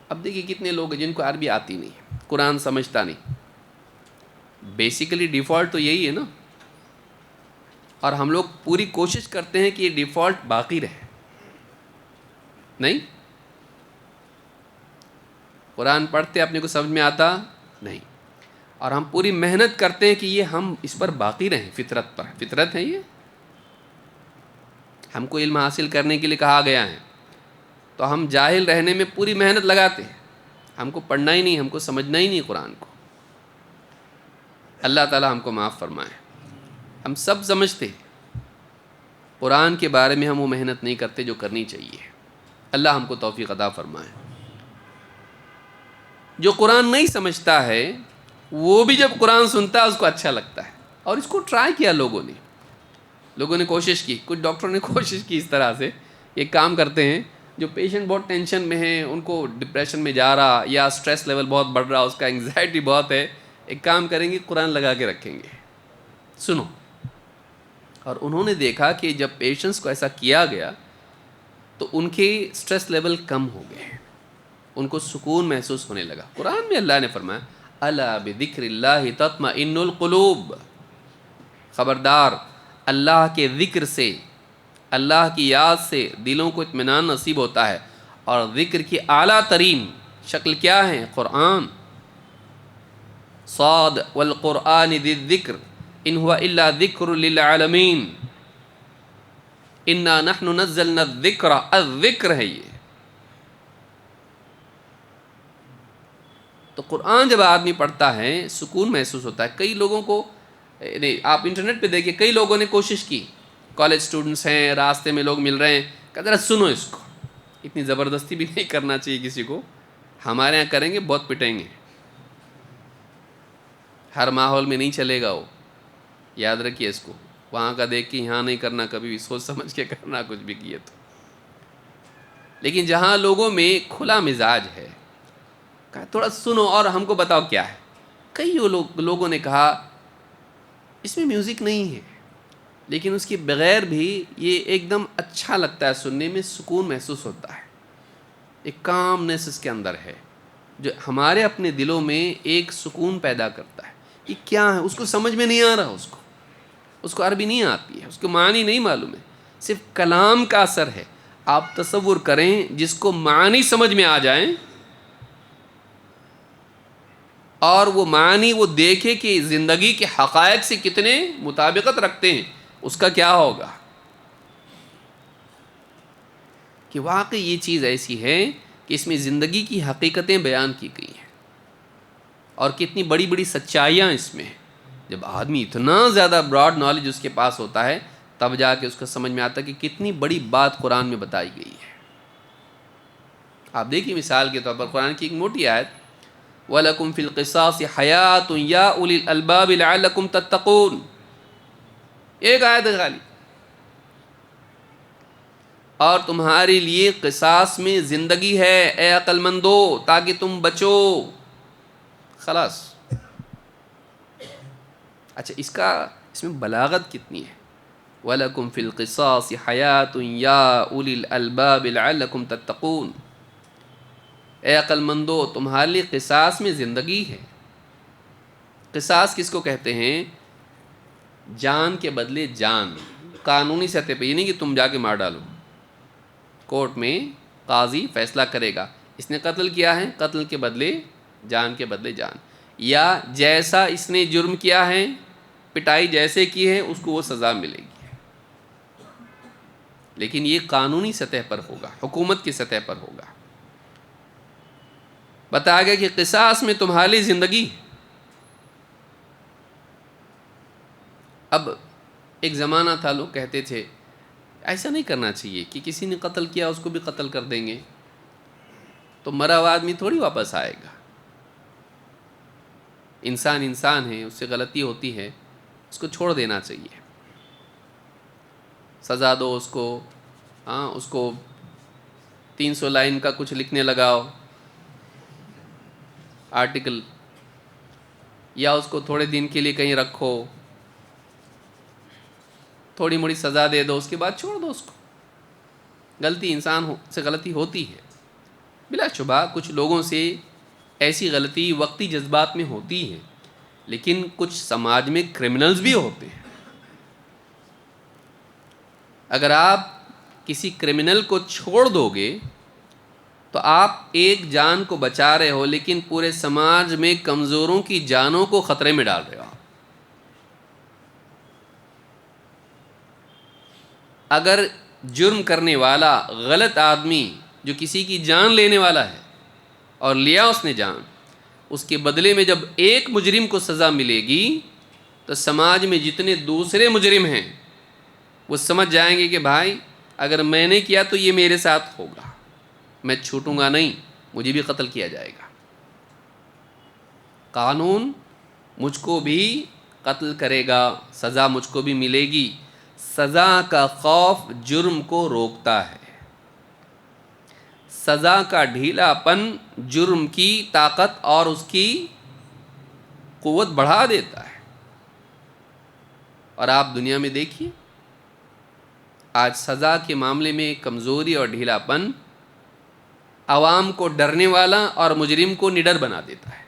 اب دیکھیے کتنے لوگ ہیں جن کو عربی آتی نہیں، قرآن سمجھتا نہیں۔ بیسیکلی ڈیفالٹ تو یہی ہے نا، اور ہم لوگ پوری کوشش کرتے ہیں کہ یہ ڈیفالٹ باقی رہے۔ نہیں، قرآن پڑھتے اپنے کو سمجھ میں آتا نہیں، اور ہم پوری محنت کرتے ہیں کہ یہ ہم اس پر باقی رہیں، فطرت پر۔ فطرت ہے یہ، ہم کو علم حاصل کرنے کے لیے کہا گیا ہے، تو ہم جاہل رہنے میں پوری محنت لگاتے ہیں، ہم کو پڑھنا ہی نہیں، ہم کو سمجھنا ہی نہیں قرآن کو۔ اللہ تعالی ہم کو معاف فرمائے۔ ہم سب سمجھتے ہیں، قرآن کے بارے میں ہم وہ محنت نہیں کرتے جو کرنی چاہیے۔ اللہ ہم کو توفیق عطا فرمائے۔ جو قرآن نہیں سمجھتا ہے وہ بھی جب قرآن سنتا ہے اس کو اچھا لگتا ہے، اور اس کو ٹرائی کیا لوگوں نے کوشش کی، کچھ ڈاکٹروں نے کوشش کی اس طرح سے۔ ایک کام کرتے ہیں، جو پیشنٹ بہت ٹینشن میں ہیں، ان کو ڈپریشن میں جا رہا یا سٹریس لیول بہت بڑھ رہا، اس کا انگزائٹی بہت ہے، ایک کام کریں گے، قرآن لگا کے رکھیں گے، سنو۔ اور انہوں نے دیکھا کہ جب پیشنٹس کو ایسا کیا گیا تو ان کے سٹریس لیول کم ہو گئے، ان کو سکون محسوس ہونے لگا۔ قرآن میں اللہ نے فرمایا الا بذکر اللہ تطمئن القلوب، خبردار اللہ کے ذکر سے، اللہ کی یاد سے دلوں کو اطمینان نصیب ہوتا ہے. اور ذکر کی اعلیٰ ترین شکل کیا ہے؟ قرآن. صاد والقرآن ذی الذکر ان هو الا ذکر للعالمین انا نحن نزلنا الذکر. الذکر ہے یہ. تو قرآن جب آدمی پڑھتا ہے سکون محسوس ہوتا ہے. کئی لوگوں کو آپ انٹرنیٹ پہ دیکھیں، کئی لوگوں نے کوشش کی، کالج سٹوڈنٹس ہیں، راستے میں لوگ مل رہے ہیں، کہتے ہیں سنو اس کو. اتنی زبردستی بھی نہیں کرنا چاہیے کسی کو. ہمارے یہاں کریں گے بہت پٹیں گے. ہر ماحول میں نہیں چلے گا وہ، یاد رکھیے اس کو. وہاں کا دیکھ کے یہاں نہیں کرنا، کبھی بھی سوچ سمجھ کے کرنا کچھ بھی کیے تو. لیکن جہاں لوگوں میں کھلا مزاج ہے، کہا تھوڑا سنو اور ہم کو بتاؤ کیا ہے. کئی لوگوں نے کہا اس میں میوزک نہیں ہے، لیکن اس کے بغیر بھی یہ ایک دم اچھا لگتا ہے سننے میں، سکون محسوس ہوتا ہے. ایک کامنس اس کے اندر ہے جو ہمارے اپنے دلوں میں ایک سکون پیدا کرتا ہے. یہ کیا ہے؟ اس کو سمجھ میں نہیں آ رہا، اس کو عربی نہیں آتی ہے، اس کو معنی نہیں معلوم ہے، صرف کلام کا اثر ہے. آپ تصور کریں جس کو معنی سمجھ میں آ جائیں اور وہ معنی وہ دیکھے کہ زندگی کے حقائق سے کتنے مطابقت رکھتے ہیں، اس کا کیا ہوگا؟ کہ واقعی یہ چیز ایسی ہے کہ اس میں زندگی کی حقیقتیں بیان کی گئی ہیں اور کتنی بڑی بڑی سچائیاں اس میں ہیں. جب آدمی اتنا زیادہ براڈ نالج اس کے پاس ہوتا ہے تب جا کے اس کو سمجھ میں آتا ہے کہ کتنی بڑی بات قرآن میں بتائی گئی ہے. آپ دیکھیے مثال کے طور پر قرآن کی ایک موٹی آیت، وَلَكُمْ فِي الْقِصَاصِ حَيَاةٌ يَا أُولِي الْأَلْبَابِ لَعَلَّكُمْ تَتَّقُونَ. ایک آیت ہے خالی. اور تمہارے لیے قصاص میں زندگی ہے اے عقل مندو تاکہ تم بچو. خلاص. اچھا اس میں بلاغت کتنی ہے. وَلَكُمْ فِي الْقِصَاصِ حَيَاةٌ يَا أُولِي الْأَلْبَابِ لَعَلَّكُمْ تَتَّقُونَ. اے عقل مندو تمہارے لیے قصاص میں زندگی ہے. قصاص کس کو کہتے ہیں؟ جان کے بدلے جان، قانونی سطح پہ. یہ نہیں کہ تم جا کے مار ڈالو. کورٹ میں قاضی فیصلہ کرے گا اس نے قتل کیا ہے، قتل کے بدلے جان کے بدلے جان، یا جیسا اس نے جرم کیا ہے، پٹائی جیسے کی ہے اس کو وہ سزا ملے گی. لیکن یہ قانونی سطح پر ہوگا، حکومت کی سطح پر ہوگا. بتایا گیا کہ قصاص میں تمہاری زندگی. اب ایک زمانہ تھا لوگ کہتے تھے ایسا نہیں کرنا چاہیے کہ کسی نے قتل کیا اس کو بھی قتل کر دیں گے تو مرا ہوا آدمی تھوڑی واپس آئے گا. انسان ہے، اس سے غلطی ہوتی ہے، اس کو چھوڑ دینا چاہیے. سزا دو اس کو. ہاں، اس کو 300 لائن کا کچھ لکھنے لگاؤ آرٹیکل، یا اس کو تھوڑے دن کے لیے کہیں رکھو، تھوڑی موڑی سزا دے دو، اس کے بعد چھوڑ دو اس کو. غلطی انسان سے غلطی ہوتی ہے بلا شبہ. کچھ لوگوں سے ایسی غلطی وقتی جذبات میں ہوتی ہے، لیکن کچھ سماج میں کرمنلز بھی ہوتے ہیں. اگر آپ کسی کرمنل کو چھوڑ دو گے تو آپ ایک جان کو بچا رہے ہو، لیکن پورے سماج میں کمزوروں کی جانوں کو خطرے میں ڈال رہے ہو. اگر جرم کرنے والا غلط آدمی جو کسی کی جان لینے والا ہے اور لیا اس نے جان، اس کے بدلے میں جب ایک مجرم کو سزا ملے گی تو سماج میں جتنے دوسرے مجرم ہیں وہ سمجھ جائیں گے کہ بھائی اگر میں نے کیا تو یہ میرے ساتھ ہوگا، میں چھوٹوں گا نہیں، مجھے بھی قتل کیا جائے گا. قانون مجھ کو بھی قتل کرے گا، سزا مجھ کو بھی ملے گی. سزا کا خوف جرم کو روکتا ہے. سزا کا ڈھیلا پن جرم کی طاقت اور اس کی قوت بڑھا دیتا ہے. اور آپ دنیا میں دیکھیے آج سزا کے معاملے میں کمزوری اور ڈھیلا پن عوام کو ڈرنے والا اور مجرم کو نڈر بنا دیتا ہے.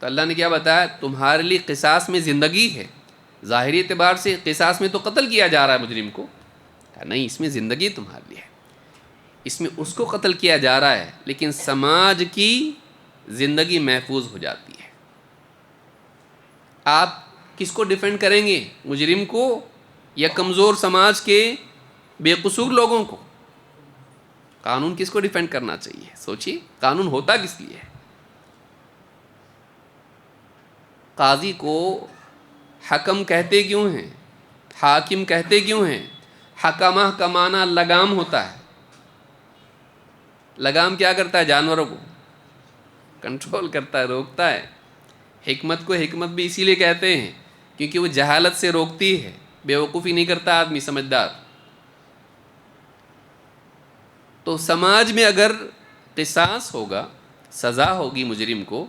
تو اللہ نے کیا بتایا؟ تمہارے لیے قصاص میں زندگی ہے. ظاہری اعتبار سے قصاص میں تو قتل کیا جا رہا ہے مجرم کو، کہا نہیں، اس میں زندگی تمہارے لیے ہے، اس میں اس کو قتل کیا جا رہا ہے لیکن سماج کی زندگی محفوظ ہو جاتی ہے۔ آپ کس کو ڈیفینڈ کریں گے، مجرم کو یا کمزور سماج کے بے قصور لوگوں کو؟ قانون کس کو ڈیفینڈ کرنا چاہیے؟ سوچیے، قانون ہوتا کس لیے ہے؟ قاضی کو حکم کہتے کیوں ہیں، حاکم کہتے کیوں ہیں؟ حکمہ کا معنی لگام ہوتا ہے۔ لگام کیا کرتا ہے؟ جانوروں کو کنٹرول کرتا ہے، روکتا ہے۔ حکمت کو حکمت بھی اسی لیے کہتے ہیں کیونکہ وہ جہالت سے روکتی ہے، بے وقوفی نہیں کرتا آدمی، سمجھدار۔ تو سماج میں اگر قصاص ہوگا، سزا ہوگی مجرم کو،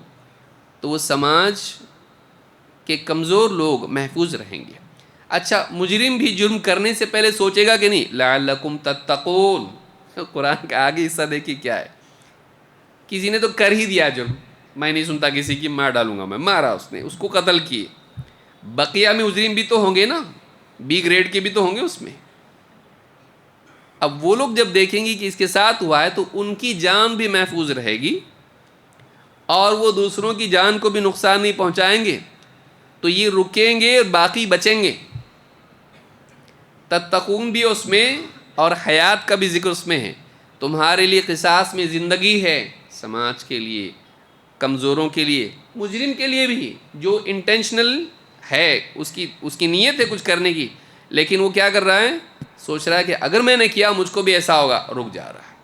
تو وہ سماج کے کمزور لوگ محفوظ رہیں گے۔ اچھا، مجرم بھی جرم کرنے سے پہلے سوچے گا کہ نہیں؟ لعلکم تتقون، قرآن کا آگے حصہ دیکھیے کیا ہے۔ کسی نے تو کر ہی دیا جرم، میں نہیں سنتا کسی کی، مار ڈالوں گا میں، مارا اس نے، اس کو قتل کیے، بقیہ میں مجرم بھی تو ہوں گے نا، بی گریڈ کے بھی تو ہوں گے اس میں۔ اب وہ لوگ جب دیکھیں گی کہ اس کے ساتھ ہوا ہے تو ان کی جان بھی محفوظ رہے گی اور وہ دوسروں کی جان کو بھی نقصان نہیں پہنچائیں گے، تو یہ رکیں گے اور باقی بچیں گے۔ تتقون بھی اس میں اور حیات کا بھی ذکر اس میں ہے۔ تمہارے لیے قصاص میں زندگی ہے، سماج کے لیے، کمزوروں کے لیے، مجرم کے لیے بھی جو انٹینشنل ہے، اس کی نیت ہے کچھ کرنے کی، لیکن وہ کیا کر رہا ہے؟ سوچ رہا ہے کہ اگر میں نے کیا مجھ کو بھی ایسا ہوگا، رک جا رہا ہے۔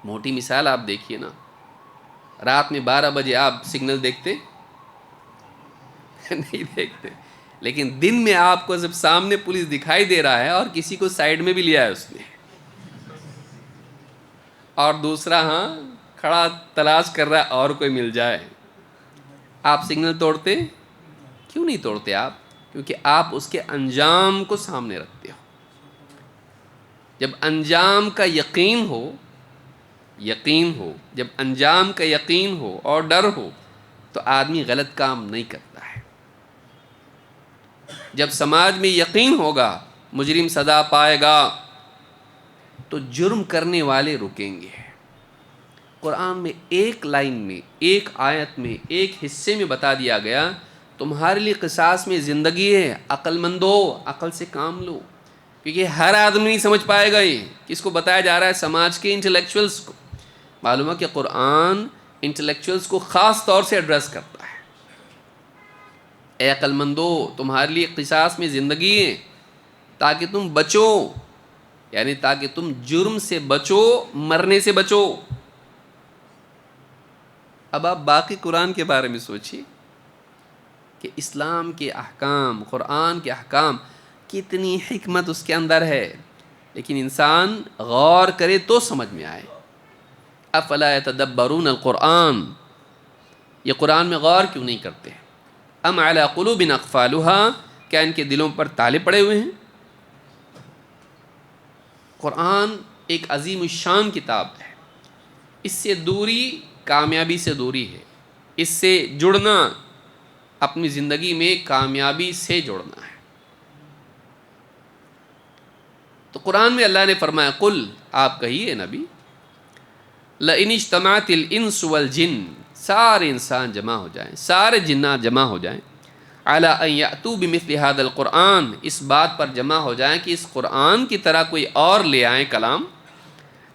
موٹی مثال آپ دیکھیے نا، رات میں 12 بجے آپ سگنل دیکھتے نہیں دیکھتے، لیکن دن میں آپ کو جب سامنے پولیس دکھائی دے رہا ہے اور کسی کو سائیڈ میں بھی لیا ہے اس نے، اور دوسرا ہاں کھڑا تلاش کر رہا ہے اور کوئی مل جائے، آپ سگنل توڑتے؟ کیوں نہیں توڑتے آپ؟ کیونکہ آپ اس کے انجام کو سامنے رکھتے ہو۔ جب انجام کا یقین ہو، جب انجام کا یقین ہو اور ڈر ہو تو آدمی غلط کام نہیں کرتا ہے۔ جب سماج میں یقین ہوگا مجرم سزا پائے گا تو جرم کرنے والے رکیں گے۔ قرآن میں ایک لائن میں، ایک آیت میں، ایک حصے میں بتا دیا گیا تمہارے لیے قصاص میں زندگی ہے، عقل مندو، عقل سے کام لو، کیونکہ ہر آدمی نہیں سمجھ پائے گا۔ یہ کس کو بتایا جا رہا ہے؟ سماج کے انٹلیکچوئلس کو۔ معلوم ہے کہ قرآن انٹلیکچوئلس کو خاص طور سے ایڈریس کرتا ہے۔ اے عقل مندو، تمہارے لیے قصاص میں زندگی ہے تاکہ تم بچو، یعنی تاکہ تم جرم سے بچو، مرنے سے بچو۔ اب آپ باقی قرآن کے بارے میں سوچیے کہ اسلام کے احکام، قرآن کے احکام، کتنی حکمت اس کے اندر ہے، لیکن انسان غور کرے تو سمجھ میں آئے۔ افلا یتدبرون القرآن، یہ قرآن میں غور کیوں نہیں کرتے؟ ام علی قلوب اقفالها، کیا ان کے دلوں پر تالے پڑے ہوئے ہیں؟ قرآن ایک عظیم الشان کتاب ہے، اس سے دوری کامیابی سے دوری ہے، اس سے جڑنا اپنی زندگی میں کامیابی سے جڑنا ہے۔ تو قرآن میں اللہ نے فرمایا، قل، آپ کہیے نبی، لئن اجتمعت الانس والجن، سارے انسان جمع ہو جائیں، سارے جنات جمع ہو جائیں، علی ان یأتوا بمثل هذا القرآن، اس بات پر جمع ہو جائیں کہ اس قرآن کی طرح کوئی اور لے آئیں کلام،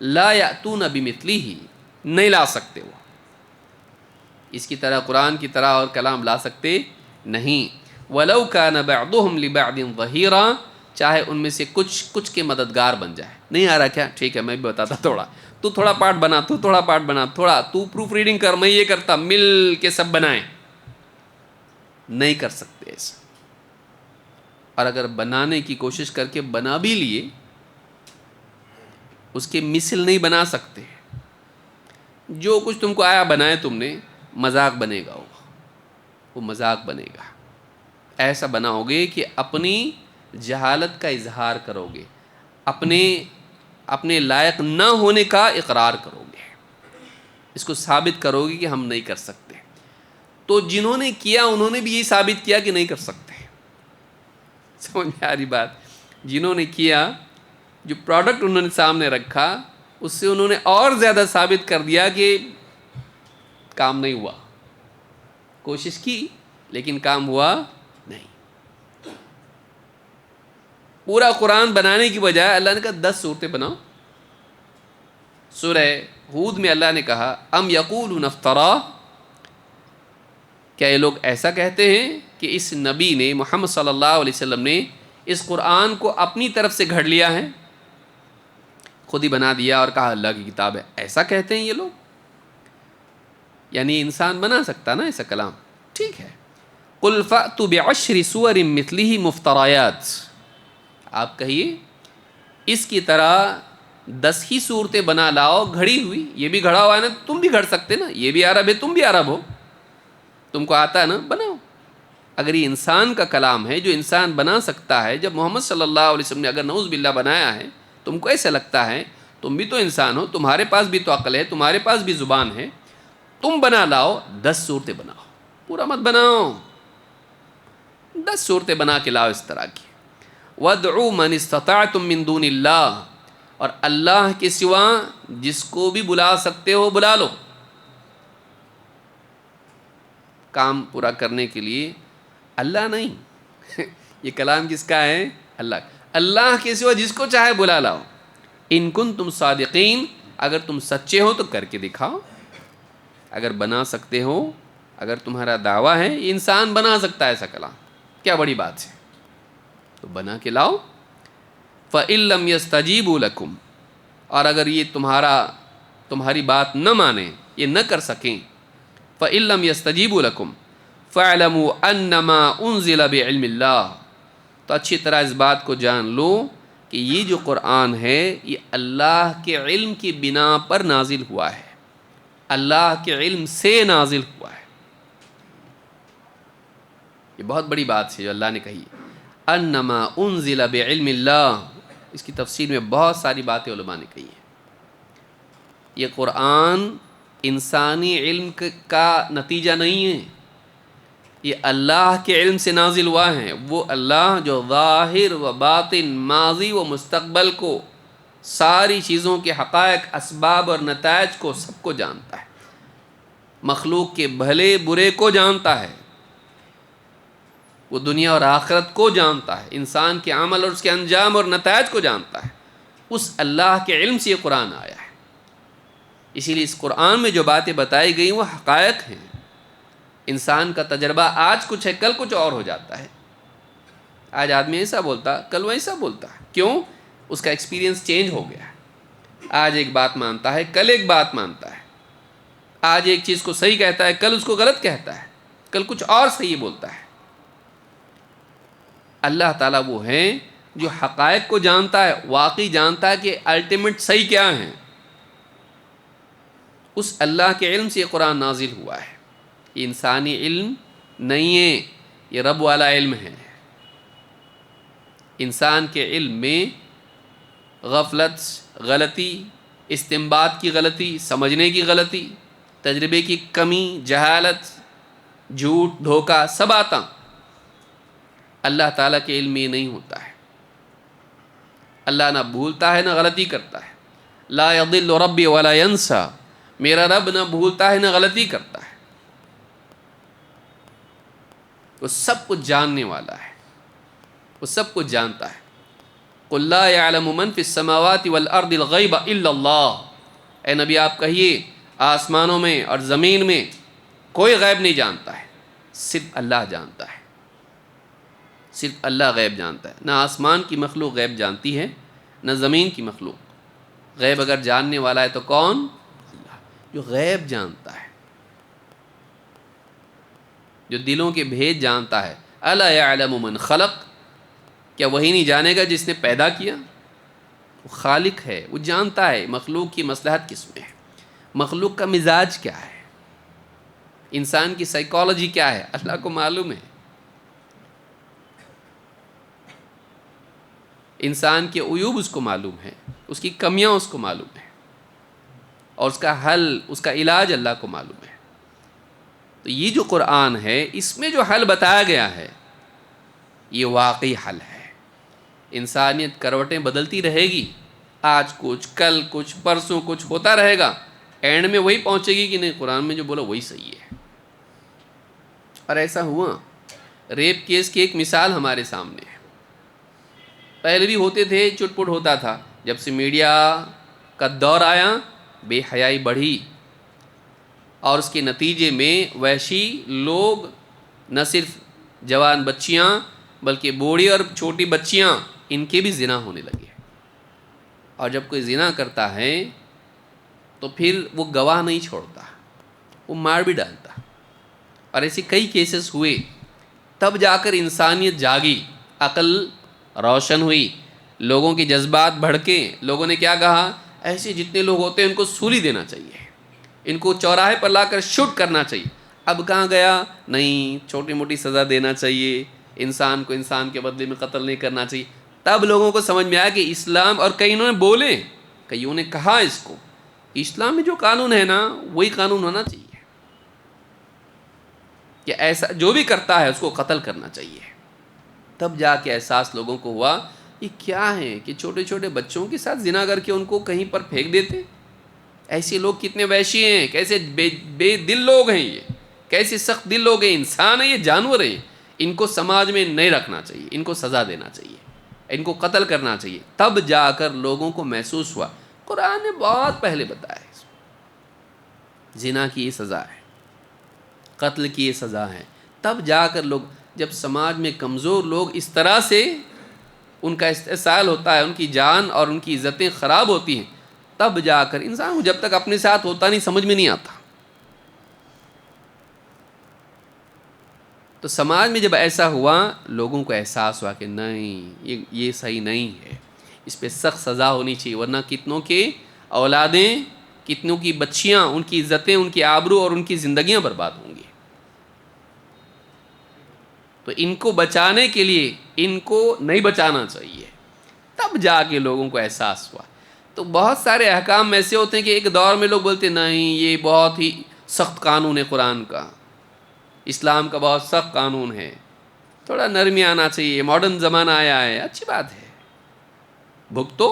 لا یأتون بمثلہ، نہیں لا سکتے، وہ اس کی طرح، قرآن کی طرح اور کلام لا سکتے نہیں۔ وَلَوْ كَانَ بَعْضُهُمْ لِبَعْضٍ ظَهِيرًا، چاہے ان میں سے کچھ کے مددگار بن جائے۔ نہیں آ رہا کیا؟ ٹھیک ہے، میں بھی بتاتا، تو تھوڑا پارٹ بنا، تو تھوڑا پارٹ بنا، تھوڑا تو پروف ریڈنگ کر، میں یہ کرتا، مل کے سب بنائیں۔ نہیں کر سکتے ایسا، اور اگر بنانے کی کوشش کر کے بنا بھی لیے، اس کے مثل نہیں بنا سکتے۔ جو کچھ تم کو آیا بنائے تم نے، مذاق بنے گا، وہ مذاق بنے گا۔ ایسا بناؤ گے کہ اپنی جہالت کا اظہار کرو گے، اپنے لائق نہ ہونے کا اقرار کرو گے، اس کو ثابت کرو گے کہ ہم نہیں کر سکتے۔ تو جنہوں نے کیا انہوں نے بھی یہی ثابت کیا کہ نہیں کر سکتے۔ سمجھ میں آ رہی بات؟ جنہوں نے کیا، جو پروڈکٹ انہوں نے سامنے رکھا، اس سے انہوں نے اور زیادہ ثابت کر دیا کہ کام نہیں ہوا. کوشش کی لیکن کام ہوا نہیں. پورا قرآن بنانے کی بجائے اللہ نے کہا 10 صورتیں بناؤ. سورہ ہود میں اللہ نے کہا ام یقولون افترا، کیا یہ لوگ ایسا کہتے ہیں کہ اس نبی نے، محمد صلی اللہ علیہ وسلم نے اس قرآن کو اپنی طرف سے گھڑ لیا ہے، خود ہی بنا دیا اور کہا اللہ کی کتاب ہے. ایسا کہتے ہیں یہ لوگ؟ یعنی انسان بنا سکتا نا ایسا کلام؟ ٹھیک ہے. قل فأتوا بعشر سور مثلہ مفتریات، آپ کہیے اس کی طرح 10 ہی صورتیں بنا لاؤ گھڑی ہوئی. یہ بھی گھڑا ہوا ہے نا، تم بھی گھڑ سکتے نا، یہ بھی عرب ہے تم بھی عرب ہو، تم کو آتا ہے نا، بناؤ. اگر یہ انسان کا کلام ہے جو انسان بنا سکتا ہے، جب محمد صلی اللہ علیہ وسلم نے اگر نعوذ باللہ بنایا ہے، تم کو ایسا لگتا ہے تم بھی تو انسان ہو، تمہارے پاس بھی تو عقل ہے، تمہارے پاس بھی زبان ہے، تم بنا لاؤ 10 صورتیں بناؤ. پورا مت بناؤ، 10 صورتیں بنا کے لاؤ اس طرح کی. وَادْعُوا مَنِ اسْتَطَعْتُم مِّن دُونِ اللَّهِ، اور اللہ کے سوا جس کو بھی بلا سکتے ہو بلا لو. کام پورا کرنے کے لیے اللہ نہیں. یہ کلام کس کا ہے؟ اللہ. اللہ کے سوا جس کو چاہے بلا لاؤ. ان کنتم صادقین، اگر تم سچے ہو تو کر کے دکھاؤ. اگر بنا سکتے ہو، اگر تمہارا دعویٰ ہے یہ انسان بنا سکتا ہے ایسا کلام، کیا بڑی بات ہے، تو بنا کے لاؤ. فَإِن لَّمْ يَسْتَجِيبُوا لَكُمْ، اور اگر یہ تمہاری بات نہ مانیں، یہ نہ کر سکیں، فَإِن لَّمْ يَسْتَجِيبُوا لَكُمْ فَاعْلَمُوا أَنَّمَا أُنزِلَ بِعِلْمِ اللَّهِ، تو اچھی طرح اس بات کو جان لو کہ یہ جو قرآن ہے یہ اللہ کے علم کی بنا پر نازل ہوا ہے، اللہ کے علم سے نازل ہوا ہے. یہ بہت بڑی بات ہے جو اللہ نے کہی. انما انزل بعلم اللہ، اس کی تفسیر میں بہت ساری باتیں علماء نے کہی ہیں. یہ قرآن انسانی علم کا نتیجہ نہیں ہے، یہ اللہ کے علم سے نازل ہوا ہے. وہ اللہ جو ظاہر و باطن، ماضی و مستقبل کو، ساری چیزوں کے حقائق، اسباب اور نتائج کو، سب کو جانتا ہے. مخلوق کے بھلے برے کو جانتا ہے، وہ دنیا اور آخرت کو جانتا ہے، انسان کے عمل اور اس کے انجام اور نتائج کو جانتا ہے. اس اللہ کے علم سے یہ قرآن آیا ہے. اسی لیے اس قرآن میں جو باتیں بتائی گئی وہ حقائق ہیں. انسان کا تجربہ آج کچھ ہے، کل کچھ اور ہو جاتا ہے. آج آدمی ایسا بولتا، کل ویسا بولتا ہے. کیوں؟ اس کا ایکسپیرینس چینج ہو گیا ہے. آج ایک بات مانتا ہے، کل ایک بات مانتا ہے. آج ایک چیز کو صحیح کہتا ہے، کل اس کو غلط کہتا ہے، کل کچھ اور صحیح بولتا ہے. اللہ تعالیٰ وہ ہیں جو حقائق کو جانتا ہے، واقعی جانتا ہے کہ الٹیمیٹ صحیح کیا ہیں. اس اللہ کے علم سے یہ قرآن نازل ہوا ہے. یہ انسانی علم نہیں ہے، یہ رب والا علم ہے. انسان کے علم میں غفلت، غلطی، استنباط کی غلطی، سمجھنے کی غلطی، تجربے کی کمی، جہالت، جھوٹ، دھوکہ سب آتا. اللہ تعالیٰ کے علم میں یہ نہیں ہوتا ہے. اللہ نہ بھولتا ہے نہ غلطی کرتا ہے. لا یضل ربی ولا ینسا، میرا رب نہ بھولتا ہے نہ غلطی کرتا ہے. وہ سب کچھ جاننے والا ہے، وہ سب کچھ جانتا ہے. قل لا يعلم من في السماوات والارض الغیب الا اللہ، اے نبی آپ کہیے آسمانوں میں اور زمین میں کوئی غیب نہیں جانتا ہے، صرف اللہ جانتا ہے. صرف اللہ غیب جانتا ہے. نہ آسمان کی مخلوق غیب جانتی ہے، نہ زمین کی مخلوق. غیب اگر جاننے والا ہے تو کون؟ اللہ، جو غیب جانتا ہے، جو دلوں کے بھید جانتا ہے. الا یعلم من خلق، کیا وہی نہیں جانے گا جس نے پیدا کیا؟ وہ خالق ہے، وہ جانتا ہے مخلوق کی مصلحت کس میں ہے، مخلوق کا مزاج کیا ہے، انسان کی سائیکالوجی کیا ہے، اللہ کو معلوم ہے. انسان کے عیوب اس کو معلوم ہے، اس کی کمیاں اس کو معلوم ہے، اور اس کا حل، اس کا علاج اللہ کو معلوم ہے. تو یہ جو قرآن ہے اس میں جو حل بتایا گیا ہے یہ واقعی حل ہے۔ انسانیت کروٹیں بدلتی رہے گی، آج کچھ، کل کچھ، پرسوں کچھ ہوتا رہے گا، اینڈ میں وہی پہنچے گی کہ نہیں قرآن میں جو بولا وہی صحیح ہے۔ اور ایسا ہوا، ریپ کیس کی ایک مثال ہمارے سامنے ہے۔ پہلے بھی ہوتے تھے، چٹ پٹ ہوتا تھا، جب سے میڈیا کا دور آیا بے حیائی بڑھی، اور اس کے نتیجے میں وحشی لوگ، نہ صرف جوان بچیاں بلکہ بوڑھی اور چھوٹی بچیاں، ان کے بھی زنا ہونے لگے۔ اور جب کوئی زنا کرتا ہے تو پھر وہ گواہ نہیں چھوڑتا، وہ مار بھی ڈالتا۔ اور ایسے کئی کیسز ہوئے، تب جا کر انسانیت جاگی، عقل روشن ہوئی، لوگوں کے جذبات بھڑکے۔ لوگوں نے کیا کہا؟ ایسے جتنے لوگ ہوتے ہیں ان کو سولی دینا چاہیے، ان کو چوراہے پر لا کر شوٹ کرنا چاہیے۔ اب کہاں گیا؟ نہیں، چھوٹی موٹی سزا دینا چاہیے، انسان کو انسان کے بدلے میں قتل نہیں کرنا چاہیے۔ تب لوگوں کو سمجھ میں آیا کہ اسلام، اور کئیوں نے بولے، کئیوں نے کہا اس کو، اسلام میں جو قانون ہے نا وہی قانون ہونا چاہیے، کہ ایسا جو بھی کرتا ہے اس کو قتل کرنا چاہیے۔ تب جا کے احساس لوگوں کو ہوا یہ کیا ہے کہ چھوٹے چھوٹے بچوں کے ساتھ زنا کر کے ان کو کہیں پر پھینک دیتے۔ ایسے لوگ کتنے وحشی ہیں، کیسے بے دل لوگ ہیں، یہ کیسے سخت دل لوگ ہیں، انسان ہیں یہ جانور ہیں۔ ان کو سماج میں نہیں رکھنا چاہیے، ان کو سزا دینا چاہیے، ان کو قتل کرنا چاہیے۔ تب جا کر لوگوں کو محسوس ہوا، قرآن نے بہت پہلے بتایا ہے زنا کی یہ سزا ہے، قتل کی یہ سزا ہے۔ تب جا کر لوگ، جب سماج میں کمزور لوگ اس طرح سے ان کا استحصال ہوتا ہے، ان کی جان اور ان کی عزتیں خراب ہوتی ہیں، تب جا کر انسان کو، جب تک اپنے ساتھ ہوتا نہیں سمجھ میں نہیں آتا۔ تو سماج میں جب ایسا ہوا، لوگوں کو احساس ہوا کہ نہیں یہ صحیح نہیں ہے، اس پہ سخت سزا ہونی چاہیے، ورنہ کتنوں کے اولادیں، کتنوں کی بچیاں، ان کی عزتیں، ان کی آبرو اور ان کی زندگیاں برباد ہوں گی۔ تو ان کو بچانے کے لیے ان کو نہیں بچانا چاہیے۔ تب جا کے لوگوں کو احساس ہوا۔ تو بہت سارے احکام ایسے ہوتے ہیں کہ ایک دور میں لوگ بولتے نہیں یہ بہت ہی سخت قانون ہے قرآن کا، اسلام کا بہت سخت قانون ہے، تھوڑا نرمی آنا چاہیے، ماڈرن زمانہ آیا ہے، اچھی بات ہے، بھگتو۔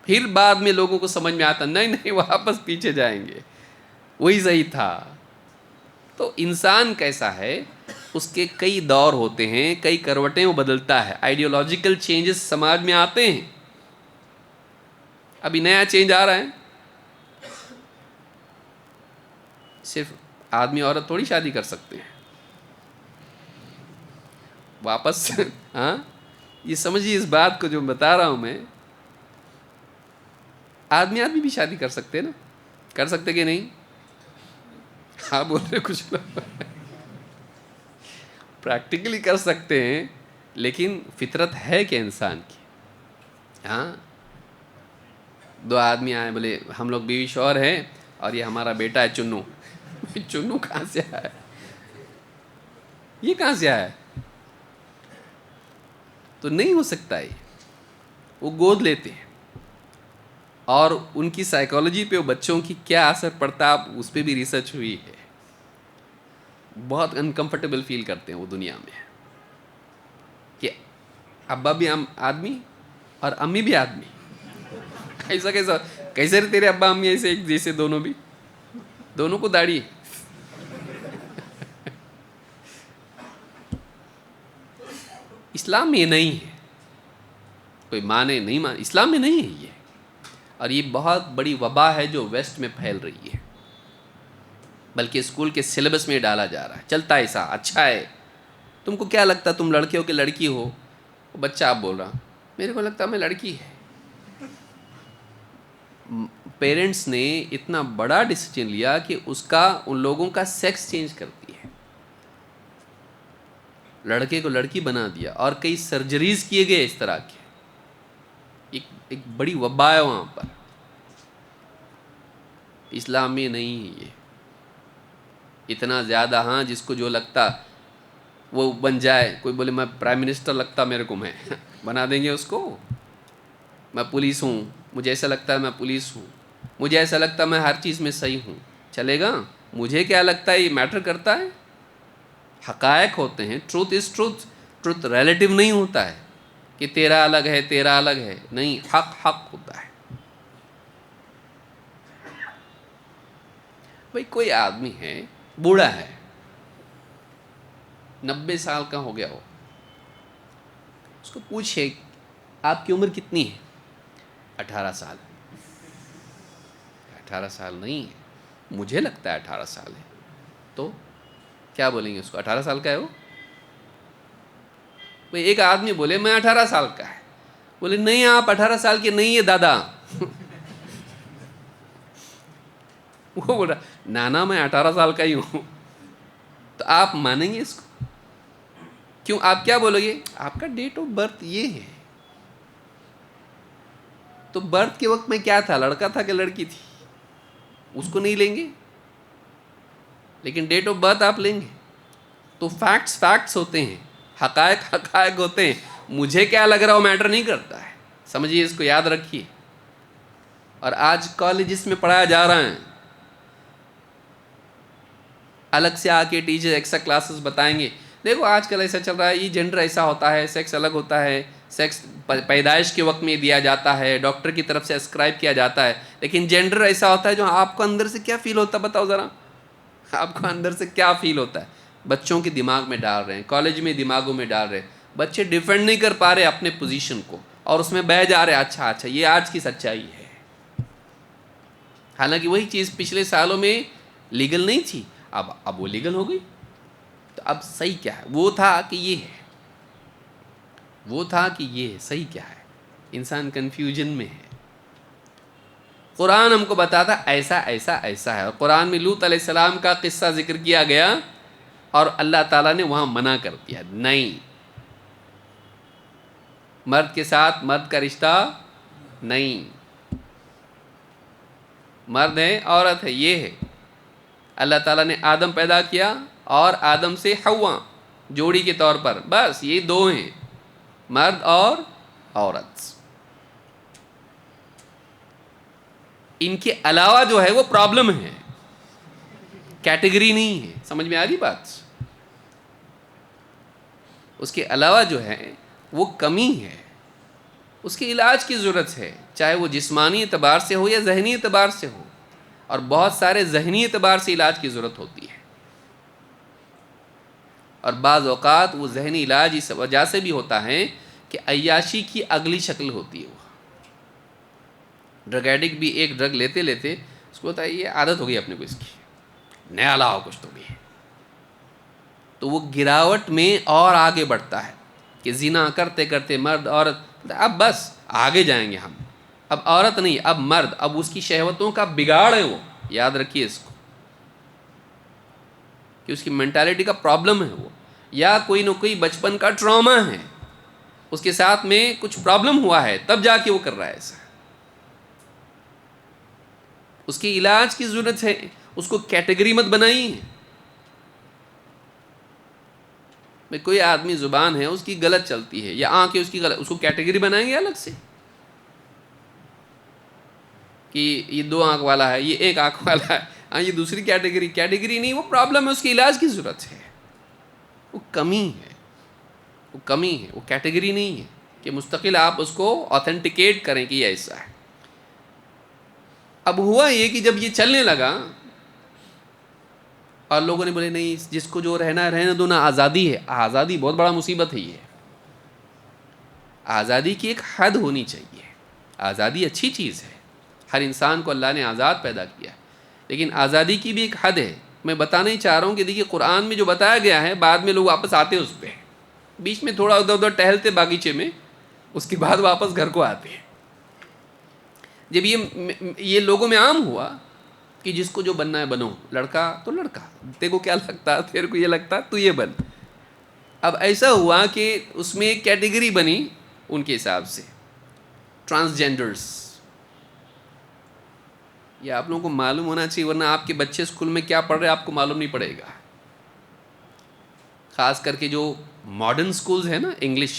پھر بعد میں لوگوں کو سمجھ میں آتا نہیں واپس پیچھے جائیں گے، وہی صحیح تھا۔ تو انسان کیسا ہے، اس کے کئی دور ہوتے ہیں، کئی کروٹیں وہ بدلتا ہے، آئیڈیولوجیکل چینجز سماج میں آتے ہیں۔ ابھی نیا چینج آ رہا ہے، صرف آدمی عورت تھوڑی شادی کر سکتے ہیں واپس۔ ہاں، یہ سمجھیے اس بات کو جو بتا رہا ہوں میں، آدمی بھی شادی کر سکتے نا، کر سکتے کہ نہیں؟ ہاں بول رہے کچھ لوگ پریکٹیکلی کر سکتے ہیں، لیکن فطرت ہے کہ انسان کی، ہاں، دو آدمی آئے بولے ہم لوگ بیوی شوہر ہیں اور یہ ہمارا بیٹا ہے چنو۔ چنو کہاں سے آیا؟ یہ کہاں سے آیا؟ تو نہیں ہو سکتا ہے، وہ گود لیتے ہیں، اور ان کی سائیکالوجی پہ بچوں کی کیا اثر پڑتا ہے اس پہ بھی ریسرچ ہوئی ہے۔ بہت انکمفرٹیبل فیل کرتے ہیں وہ دنیا میں کہ ابا بھی آدمی اور امی بھی آدمی۔ ایسا کیسے تیرے ابا امی ایسے ایک جیسے، دونوں کو داڑھی ہے۔ اسلام میں یہ نہیں ہے، کوئی مانے نہیں مانے، اسلام میں نہیں ہے یہ۔ اور یہ بہت بڑی وبا ہے جو ویسٹ میں پھیل رہی ہے، بلکہ اسکول کے سلیبس میں ڈالا جا رہا ہے، چلتا ایسا اچھا ہے۔ تم کو کیا لگتا تم لڑکے ہو کہ لڑکی ہو؟ بچہ آپ بول رہا، میرے کو لگتا میں لڑکی ہے۔ پیرنٹس نے اتنا بڑا ڈیسیجن لیا کہ اس کا، ان لوگوں کا سیکس چینج کرتی ہے، لڑکے کو لڑکی بنا دیا، اور کئی سرجریز کیے گئے اس طرح کے۔ ایک بڑی وبا ہے وہاں پر، اسلام میں نہیں ہے یہ اتنا زیادہ۔ ہاں، جس کو جو لگتا وہ بن جائے، کوئی بولے میں پرائم منسٹر لگتا میرے کو، میں بنا دیں گے اس کو۔ میں پولیس ہوں، مجھے ایسا لگتا ہے میں پولیس ہوں، مجھے ایسا لگتا ہے میں ہر چیز میں صحیح ہوں، چلے گا؟ مجھے کیا لگتا ہے یہ میٹر کرتا ہے؟ حقائق ہوتے ہیں، truth is truth. Truth relative نہیں ہوتا ہے کہ تیرا الگ ہے تیرا الگ ہے، نہیں، حق حق ہوتا ہے. بھئی کوئی آدمی ہے، بوڑھا ہے، 90 سال کا ہو گیا ہو، اس کو پوچھے آپ کی عمر کتنی ہے؟ 18 سال. 18 سال نہیں ہے، مجھے لگتا ہے 18 سال ہے. تو کیا بولیں گے اس کو؟ 18 سال کا ہے وہ؟ بھئی ایک آدمی بولے میں 18 سال کا ہے، بولے نہیں آپ 18 سال کے نہیں ہے دادا. وہ بولا نانا میں 18 سال کا ہی ہوں. تو آپ مانیں گے اس کو؟ کیوں؟ آپ کیا بولو گے؟ آپ کا ڈیٹ آف برتھ یہ ہے. تو برتھ کے وقت میں کیا تھا، لڑکا تھا کہ لڑکی تھی؟ اس کو نہیں لیں گے، لیکن ڈیٹ آف برتھ آپ لیں گے. تو فیکٹس فیکٹس ہوتے ہیں، حقائق حقائق ہوتے ہیں. مجھے کیا لگ رہا ہو میٹر نہیں کرتا ہے. سمجھیے اس کو، یاد رکھیے. اور آج کالجز میں پڑھایا جا رہا ہے، الگ سے آ کے ٹیچر ایکسٹرا کلاسز بتائیں گے، دیکھو آج کل ایسا چل رہا ہے، یہ جینڈر ایسا ہوتا ہے، سیکس الگ ہوتا ہے، سیکس پیدائش کے وقت میں دیا جاتا ہے، ڈاکٹر کی طرف سے اسکرائب کیا جاتا ہے، لیکن جینڈر ایسا ہوتا ہے جو آپ کو اندر سے کیا فیل ہوتا ہے بتاؤ ذرا. آپ کو اندر سے کیا فیل ہوتا ہے؟ بچوں کے دماغ میں ڈال رہے ہیں، کالج میں دماغوں میں ڈال رہے ہیں. بچے ڈیفینڈ نہیں کر پا رہے اپنے پوزیشن کو، اور اس میں بہہ جا رہے. اچھا اچھا، یہ آج کی سچائی ہے. حالانکہ وہی چیز پچھلے سالوں میں لیگل نہیں تھی، اب وہ لیگل ہو گئی. تو اب صحیح کیا ہے؟ وہ تھا کہ یہ ہے، وہ تھا کہ یہ ہے، صحیح کیا ہے؟ انسان کنفیوژن میں ہے. قرآن ہم کو بتاتا ایسا ایسا ایسا ہے. اور قرآن میں لوط علیہ السلام کا قصہ ذکر کیا گیا، اور اللہ تعالیٰ نے وہاں منع کر دیا، نہیں، مرد کے ساتھ مرد کا رشتہ نہیں، مرد ہے عورت ہے، یہ ہے. اللہ تعالیٰ نے آدم پیدا کیا، اور آدم سے حوا جوڑی کے طور پر، بس یہ دو ہیں، مرد اور عورت. ان کے علاوہ جو ہے وہ پرابلم ہے، کیٹیگری نہیں ہے. سمجھ میں آ رہی بات؟ اس کے علاوہ جو ہے وہ کمی ہے، اس کے علاج کی ضرورت ہے، چاہے وہ جسمانی اعتبار سے ہو یا ذہنی اعتبار سے ہو. اور بہت سارے ذہنی اعتبار سے علاج کی ضرورت ہوتی ہے، اور بعض اوقات وہ ذہنی علاج اس وجہ سے بھی ہوتا ہے کہ عیاشی کی اگلی شکل ہوتی ہے. وہ ڈرگ ایڈکٹ بھی ایک ڈرگ لیتے لیتے اس کو ہوتا ہے یہ عادت ہو گئی اپنے کو، اس کی نیا لاؤ کچھ تو بھی ہے، تو وہ گراوٹ میں اور آگے بڑھتا ہے کہ زنا کرتے کرتے مرد عورت، اب بس آگے جائیں گے ہم، اب عورت نہیں، اب مرد، اب اس کی شہوتوں کا بگاڑ ہے وہ. یاد رکھیے اس کو کہ اس کی مینٹالٹی کا پرابلم ہے وہ، یا کوئی نہ کوئی بچپن کا ٹراما ہے، اس کے ساتھ میں کچھ پرابلم ہوا ہے، تب جا کے وہ کر رہا ہے ایسا. اس کی علاج کی ضرورت ہے. اس کو کیٹیگری مت بنائیے. کوئی آدمی زبان ہے اس کی غلط چلتی ہے، یا آنکھ ہے اس کی غلط، اس کو کیٹیگری بنائیں گے الگ سے کہ یہ 2 آنکھ والا ہے، یہ 1 آنکھ والا ہے، ہاں یہ دوسری کیٹیگری. کیٹیگری نہیں، وہ پرابلم ہے، اس کی علاج کی ضرورت ہے. وہ کمی ہے، وہ کمی ہے، وہ کیٹیگری نہیں ہے کہ مستقل آپ اس کو آتھینٹیکیٹ کریں کہ یہ ایسا ہے. اب ہوا یہ کہ جب یہ چلنے لگا اور لوگوں نے بولے نہیں، جس کو جو رہنا ہے رہنے دو نا، آزادی ہے. آزادی بہت بڑا مصیبت ہے. یہ آزادی کی ایک حد ہونی چاہیے. آزادی اچھی چیز ہے، ہر انسان کو اللہ نے آزاد پیدا کیا، لیکن آزادی کی بھی ایک حد ہے. میں بتانا ہی چاہ رہا ہوں کہ دیکھیے قرآن میں جو بتایا گیا ہے، بعد میں لوگ واپس آتے اس پہ، بیچ میں تھوڑا ادھر ادھر ٹہلتے باغیچے میں، اس کے بعد واپس گھر کو آتے ہیں. جب یہ لوگوں میں عام ہوا کہ جس کو جو بننا ہے بنو، لڑکا تو لڑکا، تیرے کو کیا لگتا، تیرے کو یہ لگتا تو یہ بن. اب ایسا ہوا کہ اس میں ایک کیٹیگری بنی ان کے حساب سے، ٹرانسجینڈرز. یہ آپ لوگوں کو معلوم ہونا چاہیے، ورنہ آپ کے بچے اسکول میں کیا پڑھ رہے ہیں آپ کو معلوم نہیں پڑے گا. خاص کر کے جو ماڈرن اسکولز ہیں نا، انگلش،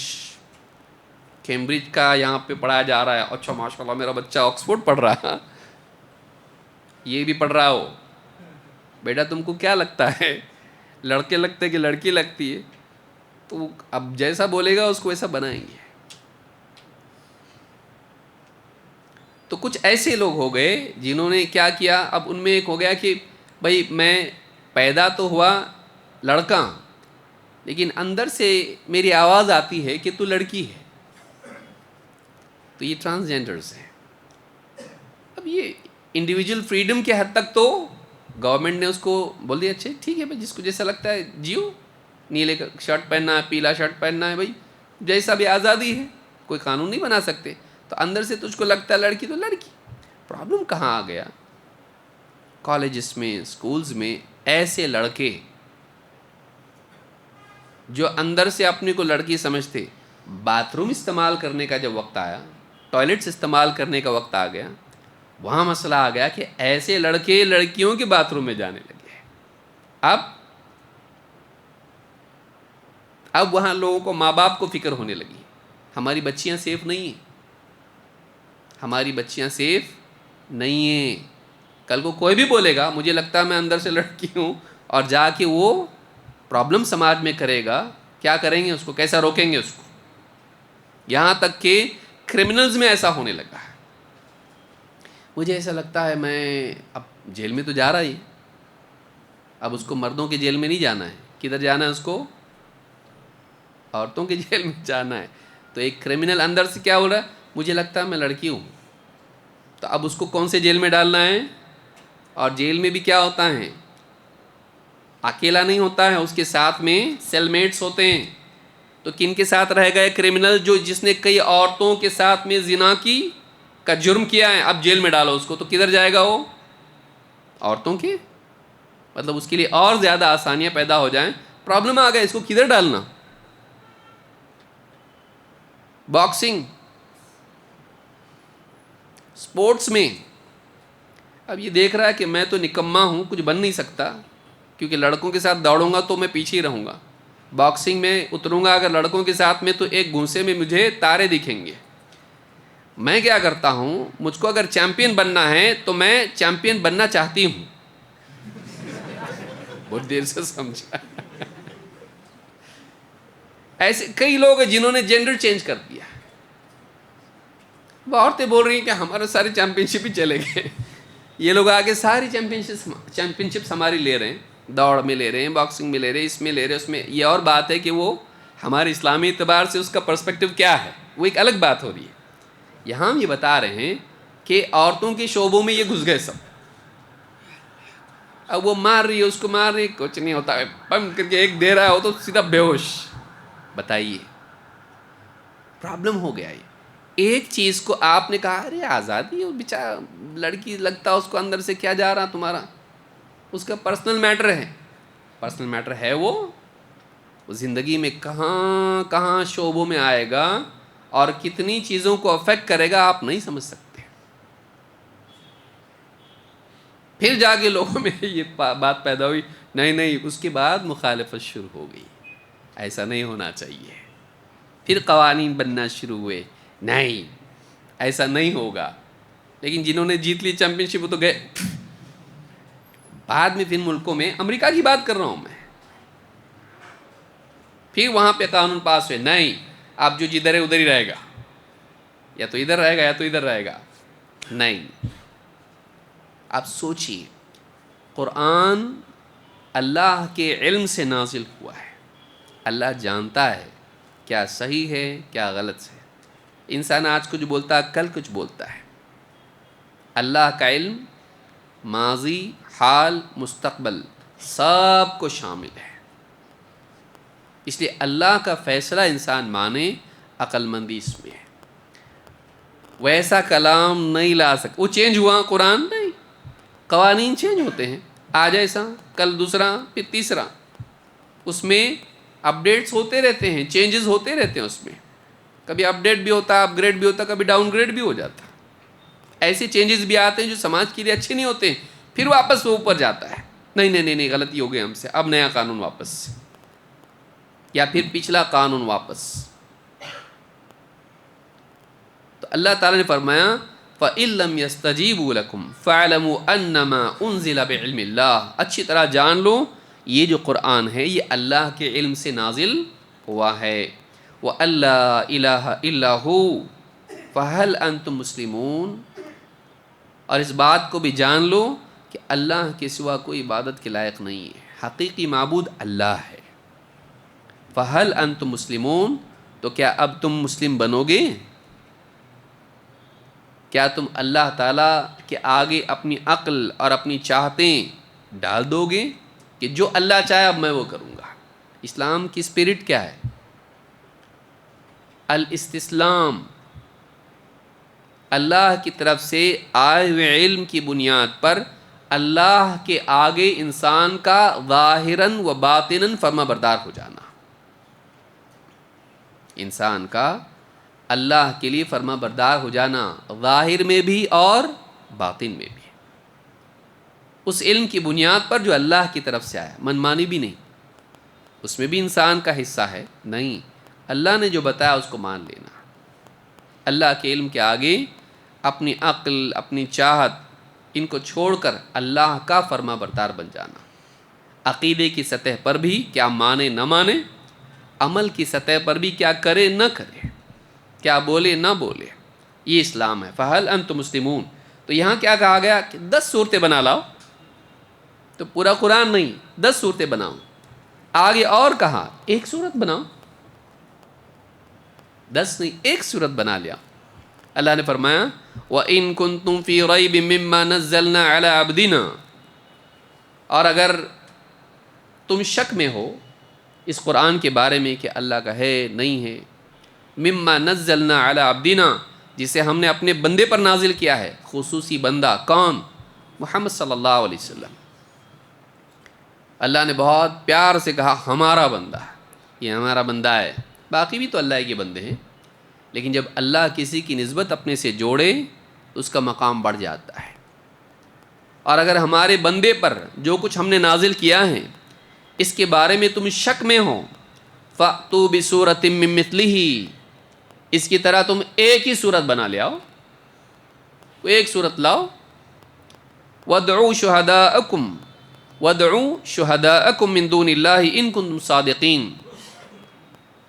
کیمبرج کا یہاں پہ پڑھایا جا رہا ہے. اچھا ماشاء اللہ میرا بچہ آکسفورڈ پڑھ رہا ہے، یہ بھی پڑھ رہا ہو. بیٹا تم کو کیا لگتا ہے، لڑکے لگتے کہ لڑکی لگتی ہے؟ تو اب جیسا بولے گا اس کو ویسا بنائیں گے. تو کچھ ایسے لوگ ہو گئے جنہوں نے کیا کیا، اب ان میں ایک ہو گیا کہ بھائی میں پیدا تو ہوا لڑکا، لیکن اندر سے میری آواز آتی ہے کہ تو لڑکی ہے. تو یہ ٹرانسجینڈرز ہیں. اب یہ انڈیویجول فریڈم کے حد تک تو گورنمنٹ نے اس کو بول دیا اچھا ٹھیک ہے بھائی، جس کو جیسا لگتا ہے جیو، نیلے کا شرٹ پہننا ہے، پیلا شرٹ پہننا ہے، بھائی جیسا بھی آزادی ہے، کوئی قانون نہیں بنا سکتے. تو اندر سے تجھ کو لگتا ہے لڑکی تو لڑکی. پرابلم کہاں آ گیا؟ کالجز میں، اسکولز میں ایسے لڑکے جو اندر سے اپنے کو لڑکی سمجھتے، باتھ روم استعمال کرنے کا جب وقت آیا، ٹوائلٹس استعمال کرنے کا وقت آ گیا، وہاں مسئلہ آ گیا کہ ایسے لڑکے لڑکیوں کے باتھ روم میں جانے لگے. اب وہاں لوگوں کو، ماں باپ کو فکر ہونے لگی، ہماری بچیاں سیف نہیں ہیں، ہماری بچیاں سیف نہیں ہیں. کل کو کوئی بھی بولے گا مجھے لگتا ہے میں اندر سے لڑکی ہوں، اور جا کے وہ پرابلم سماج میں کرے گا، کیا کریں گے اس کو، کیسا روکیں گے اس کو؟ یہاں تک کہ کرمنلز میں ایسا ہونے لگا ہے. مجھے ایسا لگتا ہے میں اب جیل میں تو جا رہا ہی، اب اس کو مردوں کے جیل میں نہیں جانا ہے، کدھر جانا ہے اس کو؟ عورتوں کے جیل میں جانا ہے. تو ایک کرمنل اندر سے کیا ہو رہا ہے، مجھے لگتا ہے میں لڑکی ہوں، تو اب اس کو کون سے جیل میں ڈالنا ہے؟ اور جیل میں بھی کیا ہوتا ہے، اکیلا نہیں ہوتا ہے، اس کے ساتھ میں سیل میٹس ہوتے ہیں. تو کن کے ساتھ رہ گئے کرمنل؟ جس نے کئی عورتوں کے ساتھ میں زنا کا جرم کیا ہے. اب جیل میں ڈالو اس کو تو کدھر جائے گا وہ؟ عورتوں کے، مطلب اس کے لیے اور زیادہ آسانیاں پیدا ہو جائیں. پرابلم آ گیا، اس کو کدھر ڈالنا؟ باکسنگ، سپورٹس میں. اب یہ دیکھ رہا ہے کہ میں تو نکما ہوں، کچھ بن نہیں سکتا، کیونکہ لڑکوں کے ساتھ دوڑوں گا تو میں پیچھے ہی رہوں گا. باکسنگ میں اتروں گا اگر لڑکوں کے ساتھ میں تو ایک گھونسے میں مجھے تارے دکھیں گے. میں کیا کرتا ہوں، مجھ کو اگر چیمپئن بننا ہے تو میں چیمپئن بننا چاہتی ہوں. بہت دیر سے سمجھا. ایسے کئی لوگ ہیں جنہوں نے جینڈر چینج کر دیا. وہ عورتیں بول رہی ہیں کہ ہمارے سارے چیمپئن شپ ہی چلے گئے. یہ لوگ آگے ساری چیمپئن شپس ہماری لے رہے ہیں، دوڑ میں لے رہے ہیں، باکسنگ میں لے رہے ہیں، اس میں لے رہے ہیں، اس میں. یہ اور بات ہے کہ وہ ہمارے اسلامی اعتبار سے اس کا پرسپیکٹو کیا ہے، وہ ایک الگ بات ہو رہی ہے. یہاں ہم یہ بتا رہے ہیں کہ عورتوں کے شعبوں میں یہ گھس گئے سب. اب وہ مار رہی ہے، اس کو مار رہی ہے، کچھ نہیں ہوتا ہے، پم کر کے ایک دے رہا ہو تو سیدھا بے ہوش. بتائیے، پرابلم ہو گیا. یہ ایک چیز کو آپ نے کہا ارے آزادی ہے، بیچارہ لڑکی لگتا اس کو اندر سے کیا جا رہا تمہارا، اس کا پرسنل میٹر ہے. پرسنل میٹر ہے وہ زندگی میں کہاں کہاں شعبوں میں آئے گا اور کتنی چیزوں کو افیکٹ کرے گا آپ نہیں سمجھ سکتے. پھر جا کے لوگوں میں یہ بات پیدا ہوئی، نہیں اس کے بعد مخالفت شروع ہو گئی، ایسا نہیں ہونا چاہیے. پھر قوانین بننا شروع ہوئے، نہیں ایسا نہیں ہوگا. لیکن جنہوں نے جیت لی چیمپئن شپ وہ تو گئے. بعد میں پھر ملکوں میں، امریکہ کی بات کر رہا ہوں میں، پھر وہاں پہ قانون پاس ہوئے، نہیں اب جو جدھر ہے ادھر ہی رہے گا، یا تو ادھر رہے گا یا تو ادھر رہے گا. نہیں. آپ سوچیے، قرآن اللہ کے علم سے نازل ہوا ہے، اللہ جانتا ہے کیا صحیح ہے کیا غلط ہے. انسان آج کچھ بولتا ہے، کل کچھ بولتا ہے. اللہ کا علم ماضی، حال، مستقبل سب کو شامل ہے. اس لیے اللہ کا فیصلہ انسان مانے، عقل مندی اس میں ہے. ویسا کلام نہیں لا سکتا. وہ چینج ہوا قرآن نہیں، قوانین چینج ہوتے ہیں، آج ایسا کل دوسرا پھر تیسرا. اس میں اپڈیٹس ہوتے رہتے ہیں، چینجز ہوتے رہتے ہیں. اس میں کبھی اپڈیٹ بھی ہوتا ہے، اپ گریڈ بھی ہوتا ہے، کبھی ڈاؤن گریڈ بھی ہو جاتا ہے. ایسے چینجز بھی آتے ہیں جو سماج کے لیے اچھے نہیں ہوتے ہیں، پھر واپس وہ اوپر جاتا ہے، نہیں غلطی ہو گئی ہم سے، اب نیا قانون واپس، یا پھر پچھلا قانون واپس. تو اللہ تعالیٰ نے فرمایا فَإِن لَّمْ يَسْتَجِيبُوا لَكُمْ فَاعْلَمُوا أَنَّمَا أُنزِلَ بِعِلْمِ اللَّهِ. اچھی طرح جان لو یہ جو قرآن ہے یہ اللہ کے علم سے نازل ہوا ہے وَأَلَّا إِلَٰهَ إِلَّا هُوَ فَهَلْ أَنْتُمْ مُسْلِمُونَ، اور اس بات کو بھی جان لو کہ اللہ کے سوا کوئی عبادت کے لائق نہیں ہے، حقیقی معبود اللہ ہے۔ فَهَلْ أَنْتُمْ مُسْلِمُونَ، تو کیا اب تم مسلم بنو گے؟ کیا تم اللہ تعالیٰ کے آگے اپنی عقل اور اپنی چاہتیں ڈال دو گے کہ جو اللہ چاہے اب میں وہ کروں گا؟ اسلام کی اسپرٹ کیا ہے؟ الاستسلام، اللہ کی طرف سے آئے ہوئے علم کی بنیاد پر اللہ کے آگے انسان کا ظاہراً و باطناً فرما بردار ہو جانا، انسان کا اللہ کے لیے فرما بردار ہو جانا، ظاہر میں بھی اور باطن میں بھی، اس علم کی بنیاد پر جو اللہ کی طرف سے آیا، منمانی بھی نہیں، اس میں بھی انسان کا حصہ ہے نہیں، اللہ نے جو بتایا اس کو مان لینا، اللہ کے علم کے آگے اپنی عقل اپنی چاہت ان کو چھوڑ کر اللہ کا فرما بردار بن جانا، عقیدے کی سطح پر بھی کیا مانے نہ مانے، عمل کی سطح پر بھی کیا کرے نہ کرے، کیا بولے نہ بولے، یہ اسلام ہے۔ فَهَلْ أَنْتُمْ مُسْلِمُونَ، تو یہاں کیا کہا گیا کہ 10 صورتیں بنا لاؤ، تو پورا قرآن نہیں 10 صورتیں بناؤ، آگے اور کہا ایک صورت بناؤ، 10 نہیں ایک صورت بنا لیا۔ اللہ نے فرمایا وَإِن كُنتُمْ فِي رَيْبٍ مِّمَّا نَزَّلْنَا عَلَىٰ عَبْدِنَا، اور اگر تم شک میں ہو اس قرآن کے بارے میں کہ اللہ کا ہے نہیں ہے، مما نزلنا علی عبدنا، جسے ہم نے اپنے بندے پر نازل کیا ہے، خصوصی بندہ کون؟ محمد صلی اللہ علیہ وسلم۔ اللہ نے بہت پیار سے کہا ہمارا بندہ، یہ ہمارا بندہ ہے، باقی بھی تو اللہ کے بندے ہیں، لیکن جب اللہ کسی کی نسبت اپنے سے جوڑے تو اس کا مقام بڑھ جاتا ہے۔ اور اگر ہمارے بندے پر جو کچھ ہم نے نازل کیا ہے اس کے بارے میں تم شک میں ہو، فَأْتُوا بِسُورَةٍ مِّن مِّثْلِهِ، اس کی طرح تم ایک ہی صورت بنا لے آؤ، ایک صورت لاؤ، وَادْعُوا شُهَدَاءَكُم مِّن دُونِ اللَّهِ إِن كُنتُمْ صَادِقِينَ،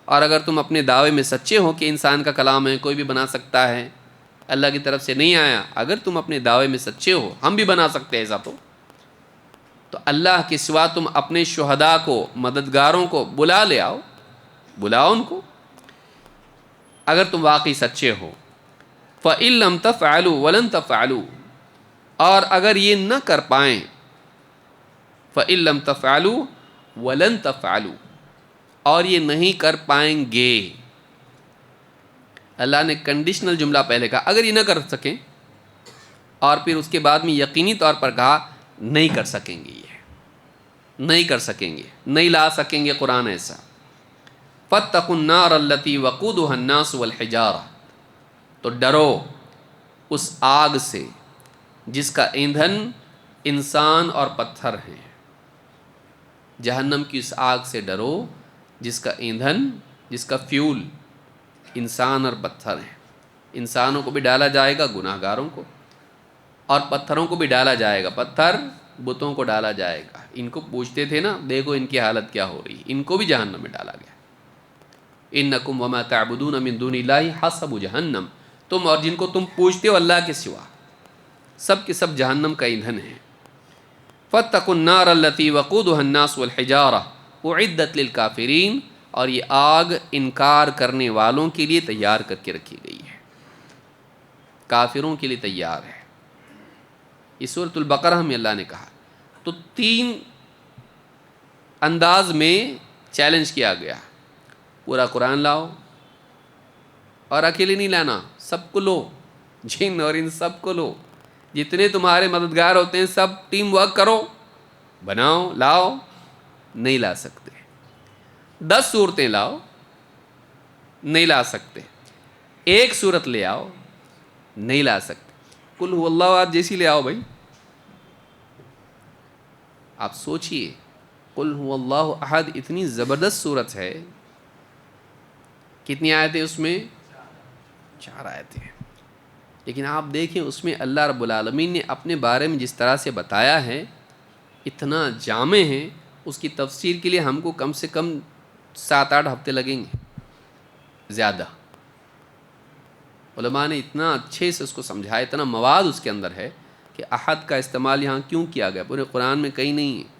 اور اگر تم اپنے دعوے میں سچے ہو کہ انسان کا کلام ہے، کوئی بھی بنا سکتا ہے، اللہ کی طرف سے نہیں آیا، اگر تم اپنے دعوے میں سچے ہو، ہم بھی بنا سکتے ہیں ایسا، تو اللہ کے سوا تم اپنے شہداء کو، مددگاروں کو بلا لے آؤ، بلاؤ ان کو، اگر تم واقعی سچے ہو۔ فَإِن لَّمْ تَفْعَلُوا وَلَن تَفْعَلُوا، اور اگر یہ نہ کر پائیں، فَإِن لَّمْ تَفْعَلُوا وَلَن تَفْعَلُوا، اور یہ نہیں کر پائیں گے، اللہ نے کنڈیشنل جملہ پہلے کہا اگر یہ نہ کر سکیں، اور پھر اس کے بعد میں یقینی طور پر کہا نہیں کر سکیں گے، یہ نہیں کر سکیں گے، نہیں لا سکیں گے قرآن ایسا۔ فَاتَّقُوا النَّارَ الَّتِي وَقُودُهَا النَّاسُ وَالْحِجَارَةُ، تو ڈرو اس آگ سے جس کا ایندھن انسان اور پتھر ہیں، جہنم کی اس آگ سے ڈرو جس کا ایندھن، جس کا فیول انسان اور پتھر ہیں، انسانوں کو بھی ڈالا جائے گا، گناہ گاروں کو، اور پتھروں کو بھی ڈالا جائے گا، پتھر بتوں کو ڈالا جائے گا، ان کو پوچھتے تھے نا دیکھو ان کی حالت کیا ہو رہی ہے، ان کو بھی جہنم میں ڈالا گیا۔ انکم وما تعبدون من دون اللہ حسب جہنم، تم اور جن کو تم پوچھتے ہو اللہ کے سوا، سب کے سب جہنم کا ایندھن ہے۔ فاتقوا النار التي وقودها الناس والحجارة اعدت للکافرین، اور یہ آگ انکار کرنے والوں کے لیے تیار کر کے رکھی گئی ہے، کافروں کے لیے تیار ہے۔ اس سورۃ البقرہ میں اللہ نے کہا، تو 3 انداز میں چیلنج کیا گیا، پورا قرآن لاؤ، اور اکیلے نہیں لانا، سب کو لو، جن اور ان سب کو لو، جتنے تمہارے مددگار ہوتے ہیں سب ٹیم ورک کرو، بناؤ، لاؤ، نہیں لا سکتے۔ 10 صورتیں لاؤ، نہیں لا سکتے۔ ایک صورت لے آؤ، نہیں لا سکتے۔ قل هو اللہ احد جیسی لے آؤ بھائی، آپ سوچئے، قل هو اللہ احد اتنی زبردست صورت ہے، کتنی آیتیں اس میں؟ 4 آیتیں، لیکن آپ دیکھیں اس میں اللہ رب العالمین نے اپنے بارے میں جس طرح سے بتایا ہے، اتنا جامع ہے، اس کی تفسیر کے لیے ہم کو کم سے کم 7-8 ہفتے لگیں گے زیادہ. علماء نے اتنا اچھے سے اس کو سمجھایا، اتنا مواد اس کے اندر ہے کہ احد کا استعمال یہاں کیوں کیا گیا. پورے قرآن میں کہیں نہیں ہے.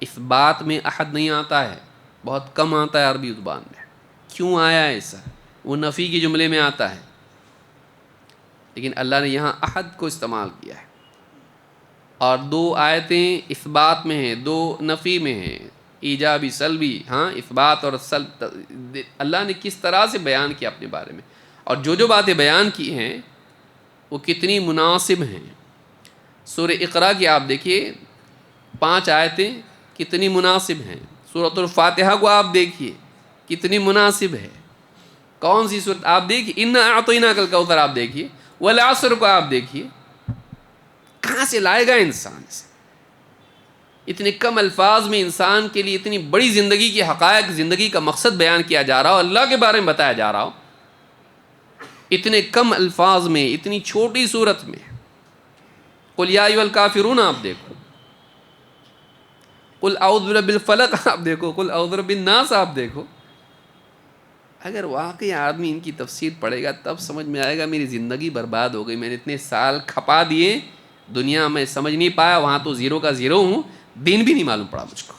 اس بات میں احد نہیں آتا ہے، بہت کم آتا ہے عربی زبان میں. کیوں آیا ہے ایسا؟ وہ نفی کے جملے میں آتا ہے، لیکن اللہ نے یہاں احد کو استعمال کیا ہے. اور 2 آیتیں اثبات میں ہیں، 2 نفی میں ہیں، ایجابی سلبی. ہاں، اثبات اور سلب اللہ نے کس طرح سے بیان کیا اپنے بارے میں، اور جو باتیں بیان کی ہیں وہ کتنی مناسب ہیں. سورہ اقرا کی آپ دیکھیے 5 آیتیں کتنی مناسب ہیں. سورۃ الفاتحہ کو آپ دیکھیے کتنی مناسب ہے. کون سی سورت آپ دیکھیے، انا اعطیناک الکوثر آپ دیکھیے، والعصر کو آپ دیکھیے. کہاں سے لائے گا انسان سے؟ اتنے کم الفاظ میں انسان کے لیے اتنی بڑی زندگی کی حقائق، زندگی کا مقصد بیان کیا جا رہا ہو، اللہ کے بارے میں بتایا جا رہا ہو اتنے کم الفاظ میں، اتنی چھوٹی صورت میں. قل یا ایھا الکافرون آپ دیکھو، قل اعوذ برب الفلق آپ دیکھو، قل اعوذ برب الناس آپ دیکھو. اگر واقعی آدمی ان کی تفسیر پڑھے گا تب سمجھ میں آئے گا میری زندگی برباد ہو گئی، میں نے اتنے سال کھپا دیے دنیا میں، سمجھ نہیں پایا، وہاں تو زیرو کا زیرو ہوں، دین بھی نہیں معلوم پڑا مجھ کو.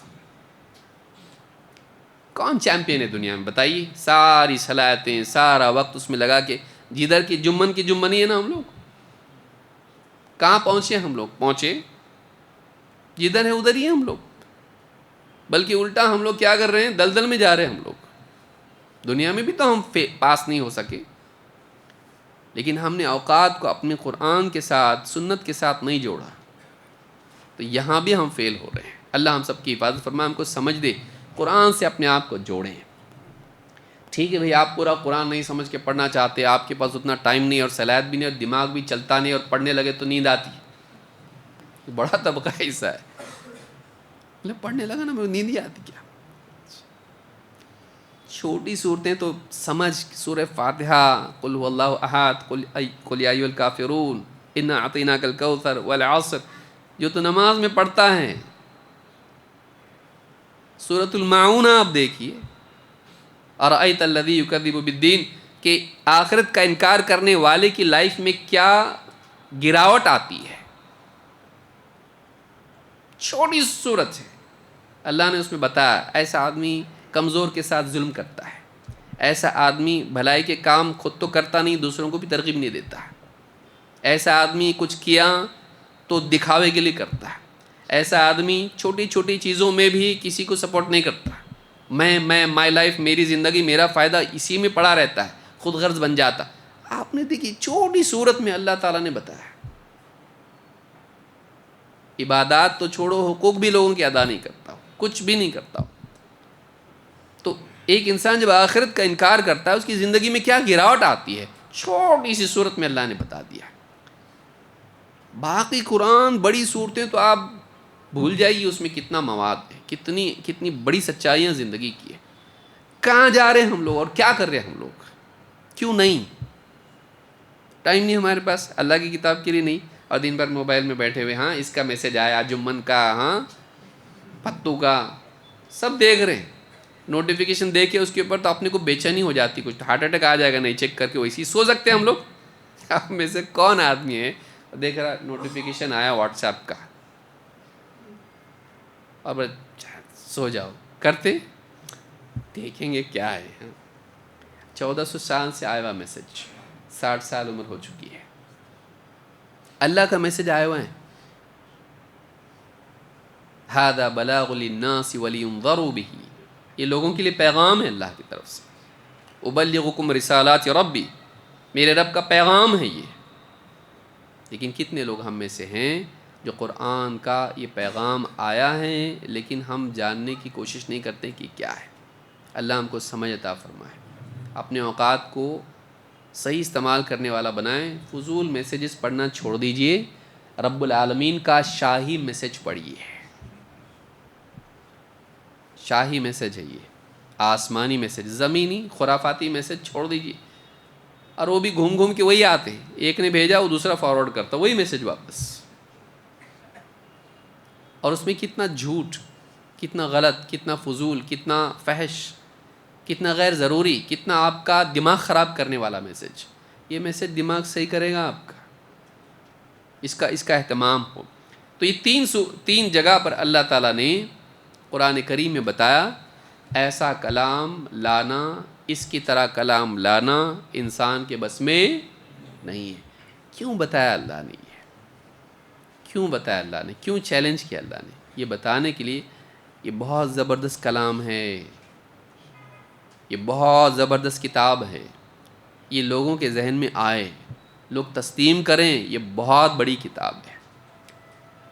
کون چیمپئن ہے دنیا میں بتائیے؟ ساری صلاحیتیں، سارا وقت اس میں لگا کے جدھر کی جمن ہی ہے نا. ہم لوگ کہاں پہنچے؟ ہم لوگ پہنچے جدھر ہے ادھر ہی ہیں ہم لوگ، بلکہ الٹا ہم لوگ کیا کر رہے ہیں؟ دلدل میں جا رہے ہیں ہم لوگ. دنیا میں بھی تو ہم پاس نہیں ہو سکے، لیکن ہم نے اوقات کو اپنے قرآن کے ساتھ، سنت کے ساتھ نہیں جوڑا، تو یہاں بھی ہم فیل ہو رہے ہیں. اللہ ہم سب کی حفاظت فرمائے، ہم کو سمجھ دے، قرآن سے اپنے آپ کو جوڑیں. ٹھیک ہے بھئی، آپ پورا قرآن نہیں سمجھ کے پڑھنا چاہتے، آپ کے پاس اتنا ٹائم نہیں اور صلاحیت بھی نہیں اور دماغ بھی چلتا نہیں، اور پڑھنے لگے تو نیند آتی. بڑا طبقہ ایسا ہے، پڑھنے لگا نا مجھے نیند ہی آتی. کیا چھوٹی صورتیں تو سمجھ، سورہ فاتحہ، قل هو اللہ احد، قل یا ایھا الکافرون، انا اعطیناک الکوثر، والعصر، جو تو نماز میں پڑھتا ہے. سورۃ الماعون آپ دیکھیے، ارأیت الذی یکذب بالدین، کہ آخرت کا انکار کرنے والے کی لائف میں کیا گراوٹ آتی ہے. چھوٹی صورت ہے، اللہ نے اس میں بتایا ایسا آدمی کمزور کے ساتھ ظلم کرتا ہے، ایسا آدمی بھلائی کے کام خود تو کرتا نہیں، دوسروں کو بھی ترغیب نہیں دیتا ہے، ایسا آدمی کچھ کیا تو دکھاوے کے لیے کرتا ہے، ایسا آدمی چھوٹی چھوٹی چیزوں میں بھی کسی کو سپورٹ نہیں کرتا. میں مائی لائف، میری زندگی، میرا فائدہ اسی میں پڑا رہتا ہے، خود غرض بن جاتا. آپ نے دیکھی چھوٹی صورت میں اللہ تعالیٰ نے بتایا. عبادات تو چھوڑو، حقوق بھی لوگوں کی ادا نہیں کرتا ہو، کچھ بھی نہیں کرتا ہو. تو ایک انسان جب آخرت کا انکار کرتا ہے اس کی زندگی میں کیا گراوٹ آتی ہے، چھوٹی سی صورت میں اللہ نے بتا دیا. باقی قرآن بڑی صورتیں تو آپ بھول جائیے، اس میں کتنا مواد ہے، کتنی بڑی سچائیاں زندگی کی ہے. کہاں جا رہے ہیں ہم لوگ اور کیا کر رہے ہیں ہم لوگ؟ کیوں نہیں؟ ٹائم نہیں ہمارے پاس اللہ کی کتاب کے لیے نہیں، اور دن بھر موبائل میں بیٹھے ہوئے، ہاں اس کا میسج آیا، جمن کا، ہاں پتو کا، سب دیکھ رہے ہیں. نوٹیفیکیشن دیکھ کے اس کے اوپر تو اپنے کو بے چینی ہو جاتی، کچھ ہارٹ اٹیک آ جائے گا نہیں چیک کر کے. ویسے ہی سو سکتے ہیں ہم لوگ. آپ میں سے کون آدمی ہے دیکھ رہا نوٹیفیکیشن آیا واٹس ایپ کا اور سو جاؤ؟ کرتے؟ دیکھیں گے کیا ہے. 1400 سال سے آیا ہوا میسج، 60 سال عمر ہو چکی ہے، اللہ کا میسج آیا ہوا ہے. ھذا بلاغ للناس ولینذروا بہ، یہ لوگوں کے لیے پیغام ہے اللہ کی طرف سے. ابلغکم رسالات ربی، میرے رب کا پیغام ہے یہ. لیکن کتنے لوگ ہم میں سے ہیں جو قرآن کا یہ پیغام آیا ہے لیکن ہم جاننے کی کوشش نہیں کرتے کہ کیا ہے. اللہ ہم کو سمجھ عطا فرمائے، اپنے اوقات کو صحیح استعمال کرنے والا بنائیں. فضول میسیجز پڑھنا چھوڑ دیجئے، رب العالمین کا شاہی میسج پڑھیے. شاہی میسج ہے یہ، آسمانی میسج، زمینی خرافاتی میسج چھوڑ دیجئے. اور وہ بھی گھوم گھوم کے وہی آتے ہیں، ایک نے بھیجا وہ دوسرا فارورڈ کرتا، وہی میسج واپس. اور اس میں کتنا جھوٹ، کتنا غلط، کتنا فضول، کتنا فحش، کتنا غیر ضروری، کتنا آپ کا دماغ خراب کرنے والا میسج. یہ میسج دماغ صحیح کرے گا آپ کا، اس کا اہتمام ہو. تو یہ تین جگہ پر اللہ تعالیٰ نے قرآن کریم میں بتایا ایسا کلام لانا، اس کی طرح کلام لانا انسان کے بس میں نہیں ہے. کیوں بتایا اللہ نے یہ؟ کیوں بتایا اللہ نے؟ کیوں چیلنج کیا اللہ نے؟ یہ بتانے کے لیے یہ بہت زبردست کلام ہے، یہ بہت زبردست کتاب ہے، یہ لوگوں کے ذہن میں آئے، لوگ تسلیم کریں، یہ بہت بڑی کتاب ہے.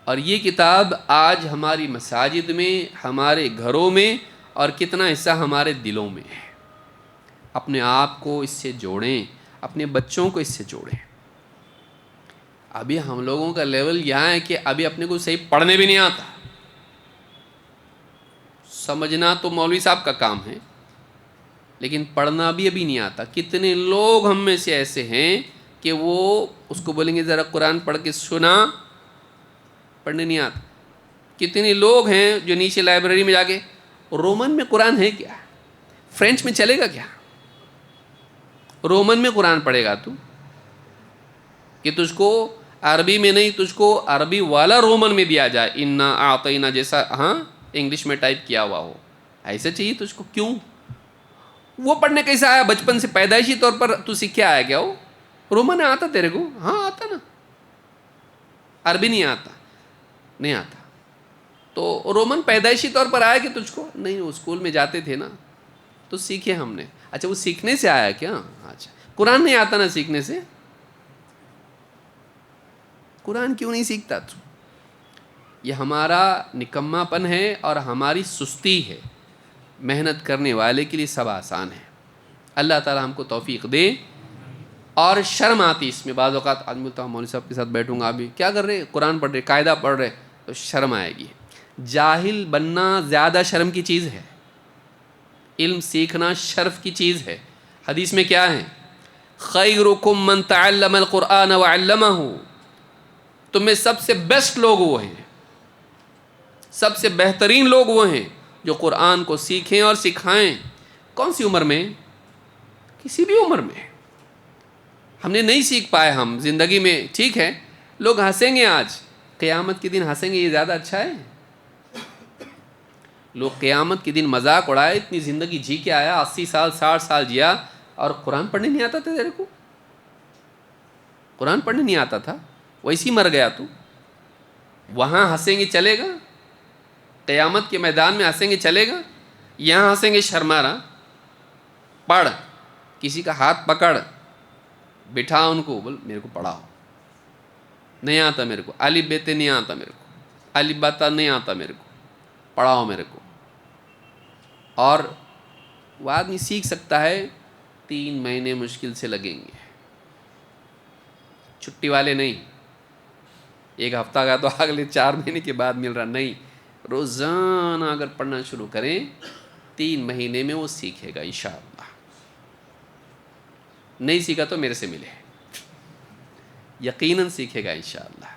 اور یہ کتاب آج ہماری مساجد میں، ہمارے گھروں میں، اور کتنا حصہ ہمارے دلوں میں ہے. اپنے آپ کو اس سے جوڑیں، اپنے بچوں کو اس سے جوڑیں. ابھی ہم لوگوں کا لیول یہاں ہے کہ ابھی اپنے کو صحیح پڑھنے بھی نہیں آتا. سمجھنا تو مولوی صاحب کا کام ہے، لیکن پڑھنا بھی ابھی نہیں آتا. کتنے لوگ ہم میں سے ایسے ہیں کہ وہ اس کو بولیں گے ذرا قرآن پڑھ کے سنا، پڑھنے نہیں آتا. کتنے لوگ ہیں جو نیچے لائبریری میں جا کے رومن میں قرآن ہے کیا، فرینچ میں چلے گا کیا؟ رومن میں قرآن پڑھے گا تو کہ تجھ کو عربی میں نہیں، تجھ کو عربی والا رومن میں دیا جائے، انا اعطینا جیسا ہاں انگلش میں ٹائپ کیا ہوا ہو، ایسے چاہیے تجھ کو. کیوں؟ وہ پڑھنے کیسا آیا؟ بچپن سے پیدائشی طور پر تو سیکھ کے آیا کیا؟ وہ رومن آتا تیرے کو؟ ہاں آتا نا. عربی نہیں آتا؟ نہیں آتا. تو رومن پیدائشی طور پر آیا کہ تجھ کو؟ نہیں، وہ اسکول میں جاتے تھے نا تو سیکھے ہم نے. اچھا وہ سیکھنے سے آیا کیا؟ اچھا قرآن نہیں آتا نا سیکھنے سے؟ قرآن کیوں نہیں سیکھتا تو؟ یہ ہمارا نکما پن ہے اور ہماری سستی ہے. محنت کرنے والے کے لیے سب آسان ہے. اللہ تعالی ہم کو توفیق دے. اور شرم آتی اس میں. بعض اوقات آدمی بولتا ہوں مولوی صاحب کے ساتھ بیٹھوں گا، ابھی کیا کر رہے؟ قرآن پڑھ رہے، قاعدہ پڑھ رہے، تو شرم آئے گی. جاہل بننا زیادہ شرم کی چیز ہے، علم سیکھنا شرف کی چیز ہے. حدیث میں کیا ہے؟ خیرکم من تعلم القرآن وعلمہ. تم میں سب سے بیسٹ لوگ وہ ہیں، سب سے بہترین لوگ وہ ہیں جو قرآن کو سیکھیں اور سکھائیں. کون سی عمر میں؟ کسی بھی عمر میں. ہم نے نہیں سیکھ پائے ہم زندگی میں، ٹھیک ہے، لوگ ہنسیں گے. آج قیامت کے دن ہنسیں گے، یہ زیادہ اچھا ہے؟ لوگ قیامت کے دن مذاق اڑائے، اتنی زندگی جی کے آیا، 80 سال 60 سال جیا، اور قرآن پڑھنے نہیں آتا تھا تیرے کو؟ قرآن پڑھنے نہیں آتا تھا، ویسی مر گیا تو. وہاں ہنسیں گے چلے گا؟ قیامت کے میدان میں ہنسیں گے چلے گا؟ یہاں ہنسیں گے شرمارا؟ پڑھ، کسی کا ہاتھ پکڑ، بٹھا ان کو، بول میرے کو پڑھاؤ. نہیں آتا میرے کو، الف بے تے نہیں آتا میرے کو، الف با تا نہیں آتا میرے کو، پڑھاؤ میرے کو. اور وہ آدمی سیکھ سکتا ہے، 3 مہینے مشکل سے لگیں گے. چھٹی والے نہیں، 1 ہفتہ کا تو اگلے 4 مہینے کے بعد مل رہا نہیں. روزانہ اگر پڑھنا شروع کریں 3 مہینے میں وہ سیکھے گا انشاءاللہ. نہیں سیکھا تو میرے سے ملے، یقیناً سیکھے گا انشاءاللہ.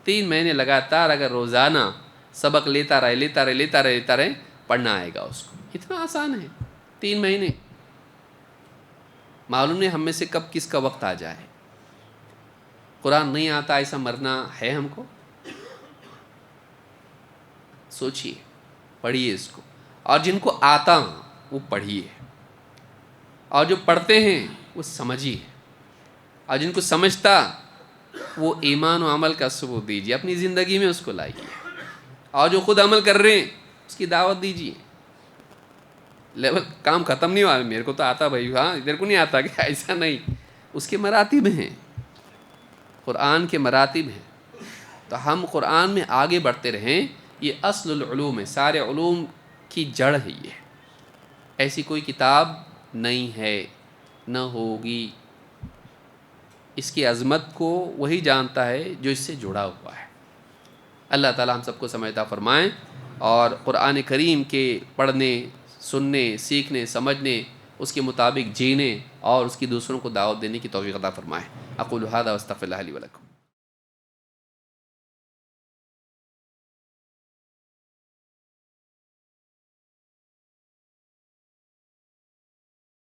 3 مہینے لگاتار اگر روزانہ سبق لیتا رہے پڑھنا آئے گا اس کو. اتنا آسان ہے 3 مہینے. معلوم نہیں ہم میں سے کب کس کا وقت آ جائے. قرآن نہیں آتا ایسا مرنا ہے ہم کو؟ سوچئے، پڑھیے اس کو. اور جن کو آتا وہ پڑھیے، اور جو پڑھتے ہیں وہ سمجھیے، اور جن کو سمجھتا وہ ایمان و عمل کا ثبوت دیجیے، اپنی زندگی میں اس کو لائیے. اور جو خود عمل کر رہے ہیں اس کی دعوت دیجیے. لیول کام ختم نہیں ہوا. میرے کو تو آتا بھائی، ہاں ادھر کو نہیں آتا کہ ایسا نہیں. اس کے مراتب ہیں، قرآن کے مراتب ہیں. تو ہم قرآن میں آگے بڑھتے رہیں. یہ اصل العلوم ہے، سارے علوم کی جڑ ہے. یہ ایسی کوئی کتاب نہیں ہے، نہ ہوگی. اس کی عظمت کو وہی جانتا ہے جو اس سے جڑا ہوا ہے. اللہ تعالی ہم سب کو سمجھتا فرمائیں، اور قرآن کریم کے پڑھنے، سننے، سیکھنے، سمجھنے، اس کے مطابق جینے، اور اس کی دوسروں کو دعوت دینے کی توفیق عطا فرمائیں. اقول ھذا واستغفر اللہ لی ولکم.